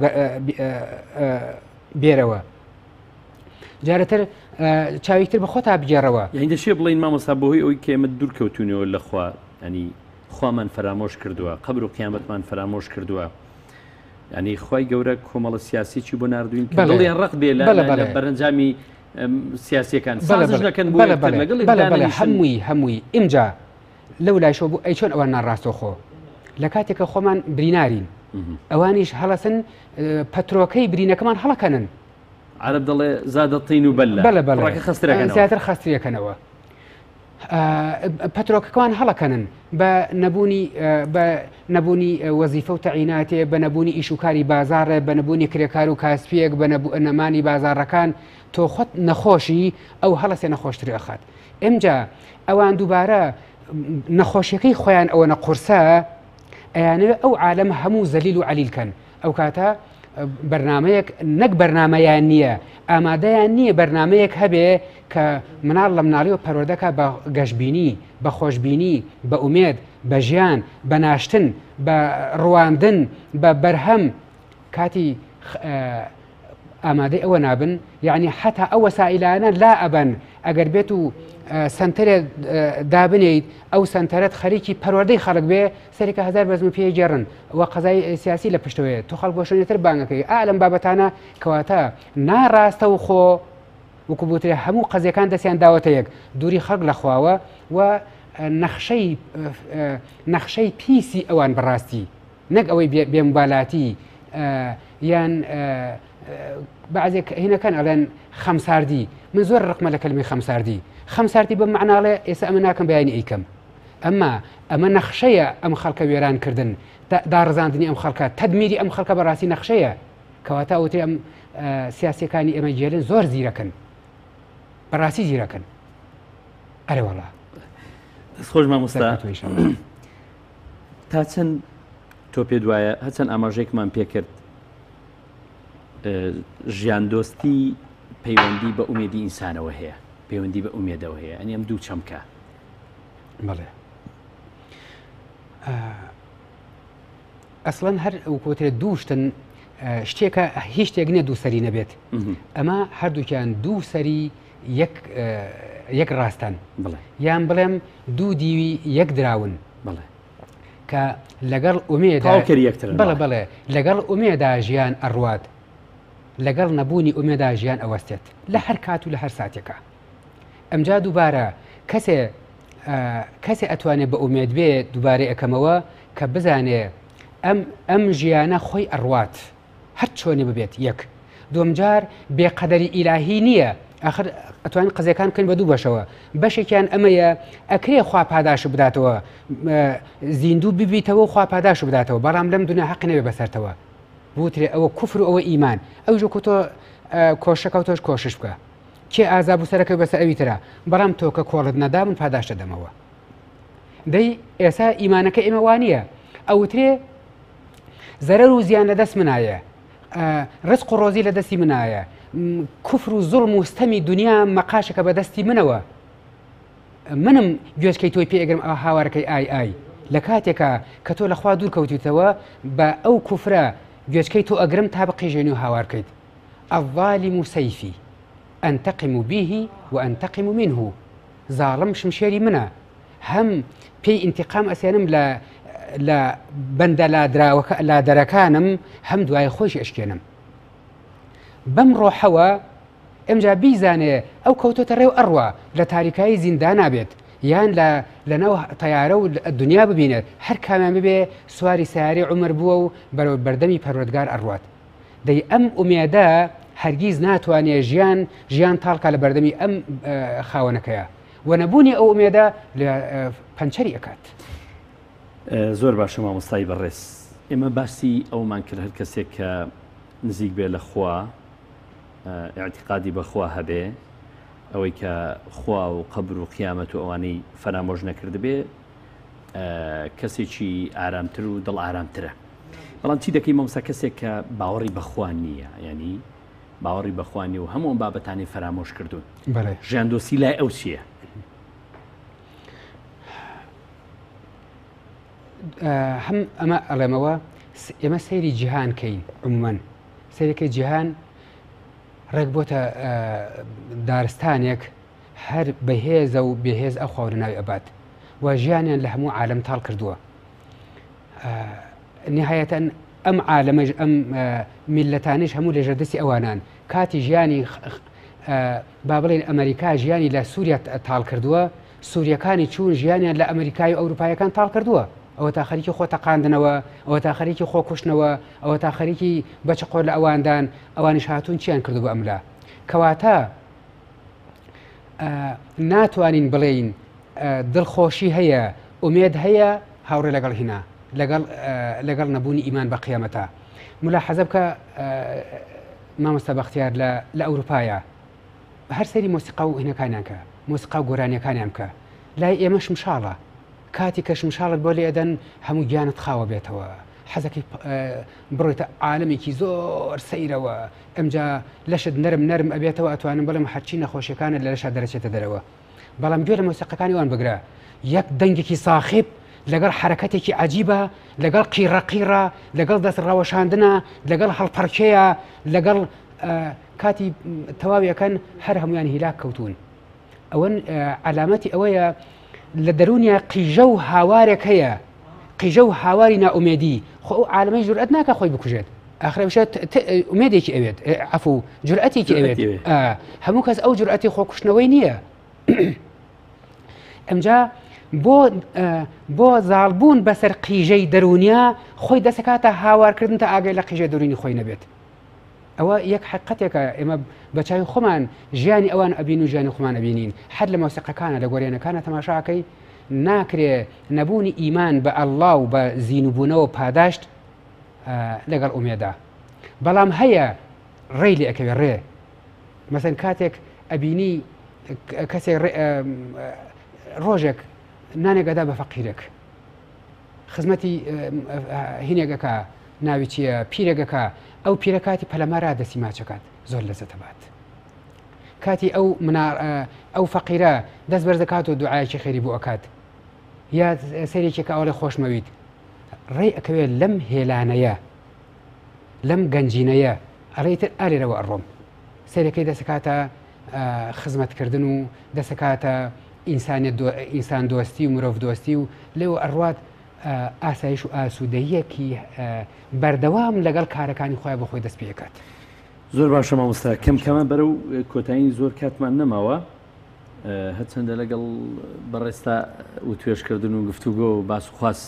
S2: بێرەوە جارەتر چاویکتر بە خۆتا بگێڕەوە
S1: یعنی دەشێ بڵین مامۆستا بەهۆی ئەوەی کە ئێمە دوورکەوتونەوە لە خوا ینی خوامان فەرامۆش کردووە قەبر و قیامەتمان فەرامۆش کردووە ینی خی گەورە کۆمەڵە سیاسی چی بۆ نردوین دڵیان ڕق بێ لە بەرەنجامی سیاسیەکان
S2: هەمووی ئیمجا لەو لایشەوە بوو ئەی چۆن ئەوان ناڕاستۆ خۆ لە کاتێکە خۆمان برینارین ئەوانیش هەڵەسن پەترۆکەی برینەکەمان هەڵەکەنن
S1: عرب دەڵێ زادەتین و بەلە
S2: زیاتر خەستریەکەنەوە پەترۆکەکەوان هەڵەکەنن بە نەبوونی وەزیفە و تەعیناتێ بە نەبوونی ئیشوکاری بازارە بە نەبوونی کرێکار و کاسپێک بە نەمانی بازارەکان تۆ خۆت نەخۆشی ئەو هەڵەسێ نەخۆشتری ئەخات ئەمجا ئەوان دووبارە نەخۆشیەکەی خۆیان ئەوە نەقورسە ئەیانەوێ ئەو عالەمە هەموو زەلیل و عەلیلکەن ئەو کاتە بەرنمەیەک نەک بەرنمەیان نییە ئامادەیان نییە بەرنمەیەک هەبێ کە مناڵ لە مناڵیەوە پەروەردەکە بە گەشتبینی بە خۆشببینی بە ئومێد بە ژیان بە ناشتن بە ڕواندن بە بەرهەم کاتی ئامادەی ئەوە نابن یعنی حتا ئەو وەسائلانە لا ئەبەن ئەگەر بێت و سنتەرێ دابنیت ئەو سنتەرەت خەریکی پەروەردەی خەڵک بێ سەرێکە هزار بەزم پێی گێڕن و قەزای سیاسی لە پشتەوەیە تو خەڵک بۆشێتر بانگەکەی لەم بابەتانە کەواتە ناڕاستە و خۆ وەکوبووترێ هەموو قەزیەکان دەستیان داوەتە یەک دووری خەڵک لەخواوە و نەخشەی پیسی ئەوان بەڕاستی نەک ئەوەی بێمبالاتی یان بعضێک هینەکان ئەڵێن خەمساردی من زۆر ڕقمە لە کەلمەی خەمساردی بەم معناڵێ ئێستا ئەمە ناکەم بەیانی ئەیکەم ئەمە نەخشەیە ئەم خەڵکە وێرانکردن داڕزاندنی ئەم خەڵکە تەدمیری ئەم خەڵکە بەڕاستی نەخشەیە کەواتە ئەوتێ ئەم سیاسیەکانی ئێمە جێرن زۆر زیرەکەن بەڕاستی زیرەکەن ئەرێ وەڵا
S1: خۆش مامۆستا تا چەند تۆ پێ دوایە هەچەند ئاماژەیەکمان پێکرد ژیان دۆستی پەیوەندی بە ئومێدی ئینسانەوە هەیە پەیوەندی بە ئومێدەوە هەیە ئەنی ئەم دوو چەمکە
S2: بەڵێ ئەسڵەن هەر وەکوترێت دووشتن شتێکە هیچ شتێک نیە دووسەری نەبێت ئەمە هەردووکیان دوو سەری یەک ڕاستان یان بڵێم دوو دیوی یەک دراون کە لەگەڵ ئومێدا بڵێ لەگەڵ ئومێدا ژیان ئەڕوات لەگەڵ نەبوونی ئومێدا ژیان ئەوەستێت لە هەر کات و لە هەر ساتێکە ئەمجا دووبارە کەسێ ئەتوانێت بە ئومێد بێ دووبارەی ئەەکەمەوە کە بزانێ ئەم ژیانە خۆی ئەڕوات هەر چۆنێ ببێت یەک دومجار بێقەدەری ئیلاهی نییە ئاخر ئەتوانین قزەکان بکەین بە دوو بەشەوە بەشێکیان ئەمەیە ئەکرێ خوا پاداش بداتەوە زیندوو ببیتەوە خوا پاداش بداتەوە بەڵام لەم دنیا حەق نەبێ بەسەرتەوە بوترێ ئەوە کوفر و ئەوە ئیمان ئەو ژۆکو تۆ کۆشەکە و تۆش کۆشش بکە کێ ئازاب و سەرەکە بەسەر ئەوی ترە بەڵام تۆ کە کۆڵت نەدا من پاداشە دەمەوە دەی ئێستا ئیمانەکە ئێمە وانە ئەوترێ زەرەر و زیان لە دەست منایە ڕزق و ڕۆزی لە دەستی منایە کوفر و زوڵم و ستەمی دنیا مەقاشەکە بە دەستی منەوە منم گوێچکەی تۆی پێ ئەگەرم ئەو هاوارەکەی ئای لە کاتێکە کە تۆ لەخوا دوور کەوتیتەوە بە ئەو کوفرە گوێچکەی تۆ ئەگرم تا بقیژێنی و هاوارکەیت الظالم سەیفی ئەنتەقم به وأنتقم منه زاڵم شمشێری منە هەم پێی ئینتیقام ئەسێنم لە بەندە لادەرەکانم هەم دوای خۆشی ئەشکێنم بەم ڕۆحەوە ئەمجا بیزانێ ئەو کەوتۆتە ڕێو ئەڕوە لە تاریکایی زیندان نابێت یان لەناو تەیارە و دنیا ببینێت هەر کامیان ببێ سواری سیاری عمر بووە و بەرەو بەردەمی پەروەردگار ئەڕوات دەی ئەم ئومێدە هەرگیز ناتوانێت ژیان تاڵکە لە بەردەمی ئەم خاوەنەکەیە و نەبوونی ئەو ئومێدە لە پەنچەری ئەکات
S1: زۆر باشە مامۆستای بەڕێز ئێمە باسی ئەومان کرد هەر کەسێک کە نزیک بێ لە خوا اعتقادی بەخوا هەبێ ئەوەی کە خوا و قەبر و قیامەت و ئەوانەی فەرامۆژ نەکرد بێ کەسێکی ئارامتر و دڵ ئارامترە بەڵام چی دەکەی مامۆستا کەسێک کە باوەڕی بەخوا نییە ینی باوەڕی بەخوانی و هەموو ئەم بابەتانی فەرامۆژ کردوون ژیان دۆستی لای ئەو چییە؟
S2: هەم ئەمە ئەڵێمەوە ئێمە سەیری جیهان کەین عمومەن سەیرەکەی جیهان ڕێک بۆتە دارستانێک هەر بەهێزە و بێهێز ئەو خاورە ناوی ئەبات و ژیانیان لە هەموو عالم تاڵ کردووە نهایەتەن ئەم عالەمەش ئەم میلەتانش هەموو لێژە دەستی ئەوانان کاتی ژیانی با بڵێن ئەمریکا ژیانی لە سووریا تاڵ کردووە سووریەکانی چوون ژیانیان لە ئەمریکای و ئەوروپایەکان تاڵ کردووە ئەوە تا خەریکی خۆ تەقاندنەوە ئەوە تا خەریکی خۆ کوشتنەوە ئەوە تا خەریکی بەچقۆر لە ئەواندان ئەوانیش هاتوون چیان کردو بە ئەملا کەواتە ناتوانین بڵێین دڵخۆشی هەیە ئومێد هەیە هاوڕێ لەگەڵ هینا لەگەڵ نەبوونی ئیمان بە قیامەتە ملاحەزە بکە مامۆستا بەختیار لە ئەوروپایە هەر سەری مۆسیقا و هینەکانیان کە مۆسیقا و گۆرانیەکانیان بکە لای ئێمە شمشاڵە کاتی کە شمشاڵت بۆ لێ ئەدەن هەموو گیانت خاوە بێتەوە حەزەکەی بڕۆیتە عالەمێکی زۆر سەیرەوە ئەمجا لەشت نەرم ئەبێتەوە ئەتوانم بڵێم هەرچی نەخۆشیەکانت لە لەشە دەرەچێتە دەرەوە بەڵام گوێ لە مۆسیقەکانی وان بگرە یەک دەنگێکی ساخیب لەگەڵ حرەکەتێکی عەجیبە لەگەڵ قیڕەقیڕە لەگەڵ دەست ڕاوەشاندنە لەگەڵ هەڵپەرکەیە لەگەڵ کاتی تەواویەکەن هەر هەمویان هیلاک کەوتون ئەوەن علامەتی ئەوەیە لە دەرونیا قیژە و هاوارێک هەیە، قیژە و هاواری ناومێدی. خۆ ئەو عالەمەی جورئەت ناکە خۆی بکوژێت، ئاخر بشێت ئومێدێکی ئەوێت، عەفو جورئەتێکی ئەوێت. هەموو کەس ئەو جورئەتی خۆکوشتنەوەی نییە. ئەمجا بۆ زاڵبوون بەسەر قیژەی دەرونیا خۆی دەسەکاتە هاوارکردن تا ئاگای لە قیژەی دەرونی خۆی نەبێت. ئەوە یەک حقیقەتێکە ئێمە بە چاوی خۆمان ژیانی ئەوان ئەبین و ژیانی خۆمان ئەبینین. حد لە مۆسیقەکانە لە گۆرێنەکانە تەماشاکەی ناکرێ نەبوونی ئیمان بە ئەڵڵا و بە زیینبوونەوە پاداشت لەگەڵ ئومێدا، بەڵام هەیە ڕێی لێ ئەەکەوێ ڕێ. مەسەن کاتێک ئەبینی کەسێک ڕۆژێک نانێگەدا بە فەقیرێک خزمەتی هینێگەکە ناوی چییە پیرێگەکە، ئەو پیرە کاتی پەلەمارا دەسی ماچەکات زۆر لەزەتە بات. کاتی ئەو فەقیرە دەست بەرز دەکات و دوعایەکی خێری بۆ ئەکات یا سەرێکێکە ئەوڵێ خۆشمەویت. ڕێی ئەکەوێت لەم هێلانەیە لەم گەنجینەیە ئەڕێتر ئالێرەوە ئەڕۆم سەرەکەی دەسەکاتە خزمەتکردن و دەسەکاتە ئینسان دۆستی و مرۆڤ دۆستی و لێو ئەڕوات ئاسایش و ئاسوودەیەکی بەردەوام لەگەڵ کارەکانی خۆیان بە خۆی دەست پێکات.
S1: زۆر باشە مامۆستا، کەمکەمە بەرەو کۆتایی زۆر کاتمان نەماوە، هەرچەندە لەگەڵ بەڕێستا و توێشکردن و گفتوگۆ و باس و خواست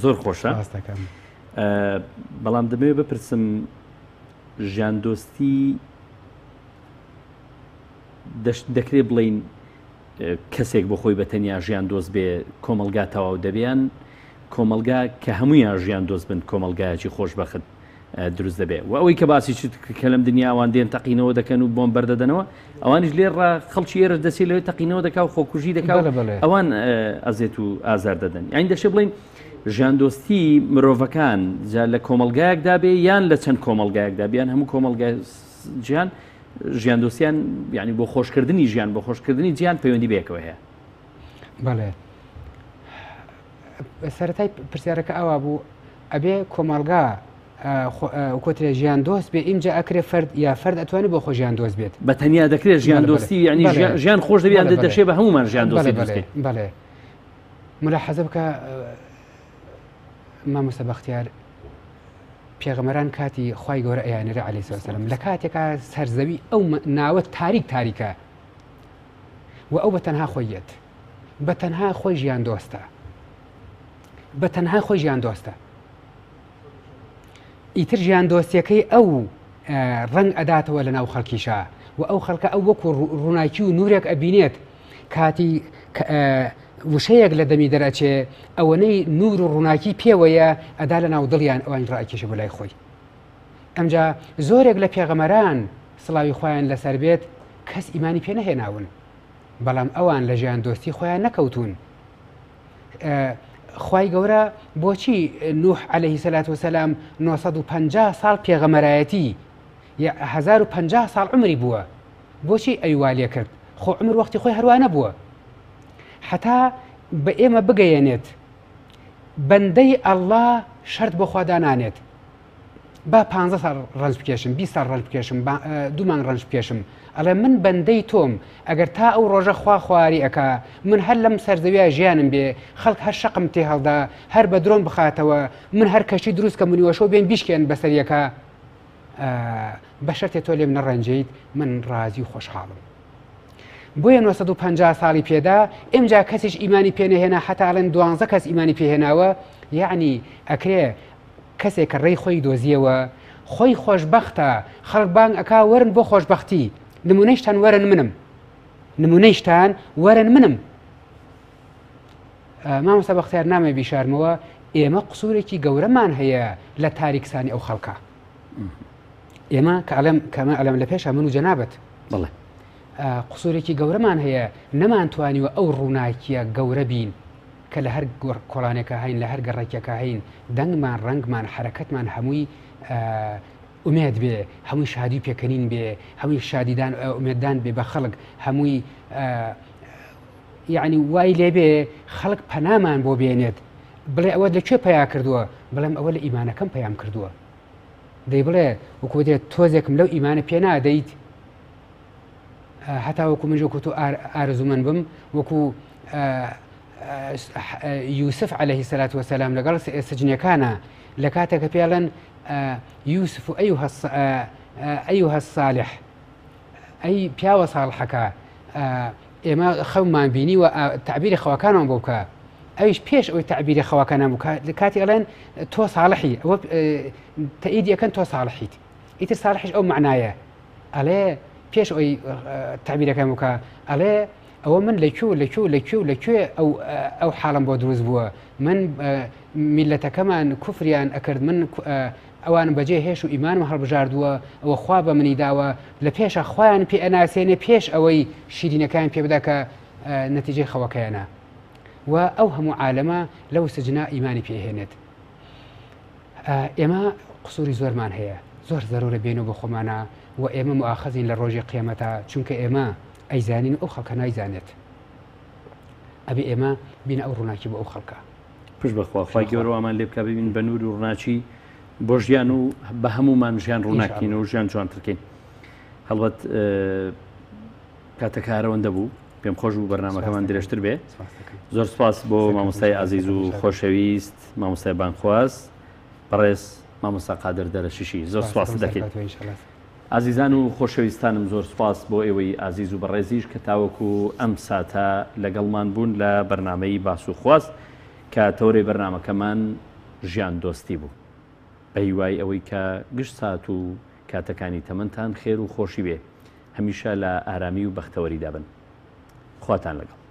S1: زۆر خۆشە، بەڵام دەبێت بپرسم ژیان دۆستی دەکرێت بڵین کەسێک بۆ خۆی بەتەنیا ژیان دۆست بێ کۆمەلگا تەواو دەبیان کۆمەلگا کە هەمویان ژیان دۆست بن کۆمەلگایەکی خۆشبەخت دروست دەبێت و ئەوەی کە باسی کە لەم دنیاوان دێن تەقینەوە دەکەن و بۆم بەردەدەنەوە ئەوانیش لێڕ خەڵکی ئێرە دەسێت لەوێ تەقینەوە دەکا و خۆکوژی دەکا ئەوان ئەزێت و ئازار دەدەن. یانی دەشێ بڵین ژیان دۆستی مرۆڤەکان لە کۆمەلگایەکدا بێ یان لە چەند کۆمەلگایەکدا بیان هەموو کۆمەلگای جیان ژیان دۆستیان یعنی بۆ خۆشکردنی ژیان بۆ خۆشکردنی جیان پەیوەندی بێکەوە هەیە.
S2: بەڵێ سەرەتای پرسیارەکە ئەوە بوو ئەبێ کۆمەلگا کۆترێ ژیان دۆست بێ ئینجا ئەکرێ فەرد یا فەرد ئەتوانێت بۆ خۆ ژیان دۆست بێت
S1: بە تەنیا دەکرێت ژیان دۆستی یعنی ژیان خۆش دەبیان دەشێ بە هەمومان ژیان دۆستی دەستێت.
S2: بەڵێ ملاحەزە بکە مامۆستا بەختیار پێغەمبەران کاتی خوای گەورە ئەیانێرە عەلەیهی سەلام لە کاتێکا سەرزەوی ئەو ناوە تاریکە و ئەو بەتەنها خۆیەت بەتەنها خۆی ژیان دۆستە بەتەنها خۆی ژیان دۆستە ئیتر ژیان دۆستیەکەی ئەو ڕەنگ ئەداتەوە لە ناو خەڵکیشا و ئەو خەڵکە ئەو وەکو ڕووناکی و نورێک ئەبینێت کاتی وشەیەک لە دەمی دەرەچێ ئەوەنەی نور و ڕووناکی پێوەیە ئەدا لە ناو دڵیان ئەوان ڕائکێشە بۆ لای خۆی. ئەمجا زۆرێک لە پێغەمەران سڵاوی خۆیان لەسەر بێت کەس ئیمانی پێ نەهێناون بەڵام ئەوان لە ژیان دۆستی خۆیان نەکەوتون. خوای گەورە بۆچی نوح عەلەیهی سەلات وسەلام 950 ساڵ پێغەمەرایەتی 1050 ساڵ عمری بووە بۆچی ئەیوا لێ کرد؟ خۆ عمر وەختی خۆی هەروانە بووە حتا بە ئێمە بگەیەنێت بەندەی ئەڵڵا شەرت بۆ خوادانانێت با 15 ساڵ ڕەنج بکێشم 20 ساڵ ڕەنج بکێشم 2 مانگ ڕەنج بکێشم ئەڵێ من بەندەی تۆم ئەگەر تا ئەو ڕۆژە خوا خواری ئەکا من هەر لەم سەرزەویە ژیانم بێ خەڵک هەر شەقم تێ هەڵدا هەر بە درۆن بخاتەوە من هەر کەشی دروست کەمونیوەشۆ بێن بیشکێن بەسەریەکە بە شەرتێ تۆ لێم نەڕەنجیت من ڕازی و خۆشحاڵم. بۆیە 950 ساڵی پێدا ئێمجا کەسیش ئیمانی پێنەهێنا حتاڵێن 12 کەس ئیمانی پێهێناوە یعنی ئەکرێ کەسێک کە ڕێی خۆی دۆزیەوە خۆی خۆشبەختە خەڵک بانگ ئەکا وەرن بۆ خۆشبەختی نمونەیشتان وەرن منم نمونەیشتان وەرن منم. مامۆستا بەختیار نامێ بیشارمەوە ئێمە قسوورێکی گەورەمان هەیە لە تاریکسانی ئەو خەڵکە ئێمە کەمە ئەلەم لە پێشە من و جەنابەت
S1: بڵێ
S2: قسوورێکی گەورەمان هەیە نەمانتوانیوە ئەو ڕووناکیە گەورە بین کە لە هەر کۆڵانێکە هەین لە هەر گەڕێکێکە هەین دەنگمان ڕەنگمان حرەکەتمان هەمووی ئومێد بێ هەمووی شادی پێکەنین بێ هەمووی شادیدان ئومێددان بێ بە خەڵک هەمووی یعنی وای لێبێ خەڵک پەنامان بۆ بێنێت بڵێ ئەوە لەکوێ پیا کردووە بڵێم ئەوە لە ئیمانەکەم پەیام کردووە دەی بڵێ وەکو دێت تۆزێکم لەو ئیمانە پێ نادەیت هەتا وەکو من وەکو تۆ ئارزومەند بم وەکو یوسف عليه الصلاة والسلام لەگەڵ سجنەکانە لە کاتێکە پێڵێن یوسف ئەیها الصالح ئەی پیاوە ساڵحەکە ئێمە خەومان بینی و تعبیری خەوەکانمان بۆ بکە ئەویش پێش ئەوەی تعبیری خەوەکانە بکە لە کاتی ئەڵێن تۆ ساڵحی ئەوە تەئید یەکەن تۆ ساڵحیت ئیتر ساڵحیش ئەو معنایە ئەڵێ پێش ئەوەی تعبیرەکەم بکە ئەڵێ ئەوە من لەکوێ ئەو حاڵم بۆ دروست بووە من میلەتەکەمان کوفریان ئەکرد من ئەوان بەجێ هێش و ئیمانم هەڵبژاردووە ئەوە خوا بە منی داوە لە پێشە خۆیان پێ ئەناسێنێ پێش ئەوەی شیرینەکان پێ بدا کە نەتیجەی خەوەکەیانە و ئەو هەموو عالەمە لەو سجنا ئیمانی پێهێنێت ئێمە قسووری زۆرمان هەیە زۆر زەرورە بێنەوە بە خۆمانە و ئێمە مؤاخەزین لە ڕۆژی قیامەتە چونکە ئێمە ئەیزانین ئەو خەڵکە نایزانێت ئەبێ ئێمە بینە ئەو ڕووناکی بۆ ئەو خەڵکە
S1: پشت بەخواخوای گەورەوەمان لێ بکە ببین بە نور و ڕووناچی بۆ ژیان و بە هەمومان ژیان ڕووناکین و ژیان جوانترکەین هەڵبەت کاتەکارەوەندە بوو پێم خۆش بوو بەرنامەکەمان درێژتر بێ زۆر سپاس بۆ مامۆستای عەزیز و خۆشەویست مامۆستای بانخواز بەڕێز مامۆستا قادر دەرەشیشی زۆر سپاس دەکەین عزیزان و خۆشەویستانم زۆر سپاس بۆ ئێوەی عزیز و بەڕێزیش کە تاوەکو ئەم ساتە لەگەڵمان بوون لە بەرنامەی باس و خواست کە تەورەی بەرنامەکەمان ژیان دۆستی بوو بە هیوای ئەوەی کە گشت سات و کاتەکانی تەمەنتان خێر و خۆشی بێ هەمیشە لە ئارامی و بەختەوەریدا بن خواتان لەگەڵ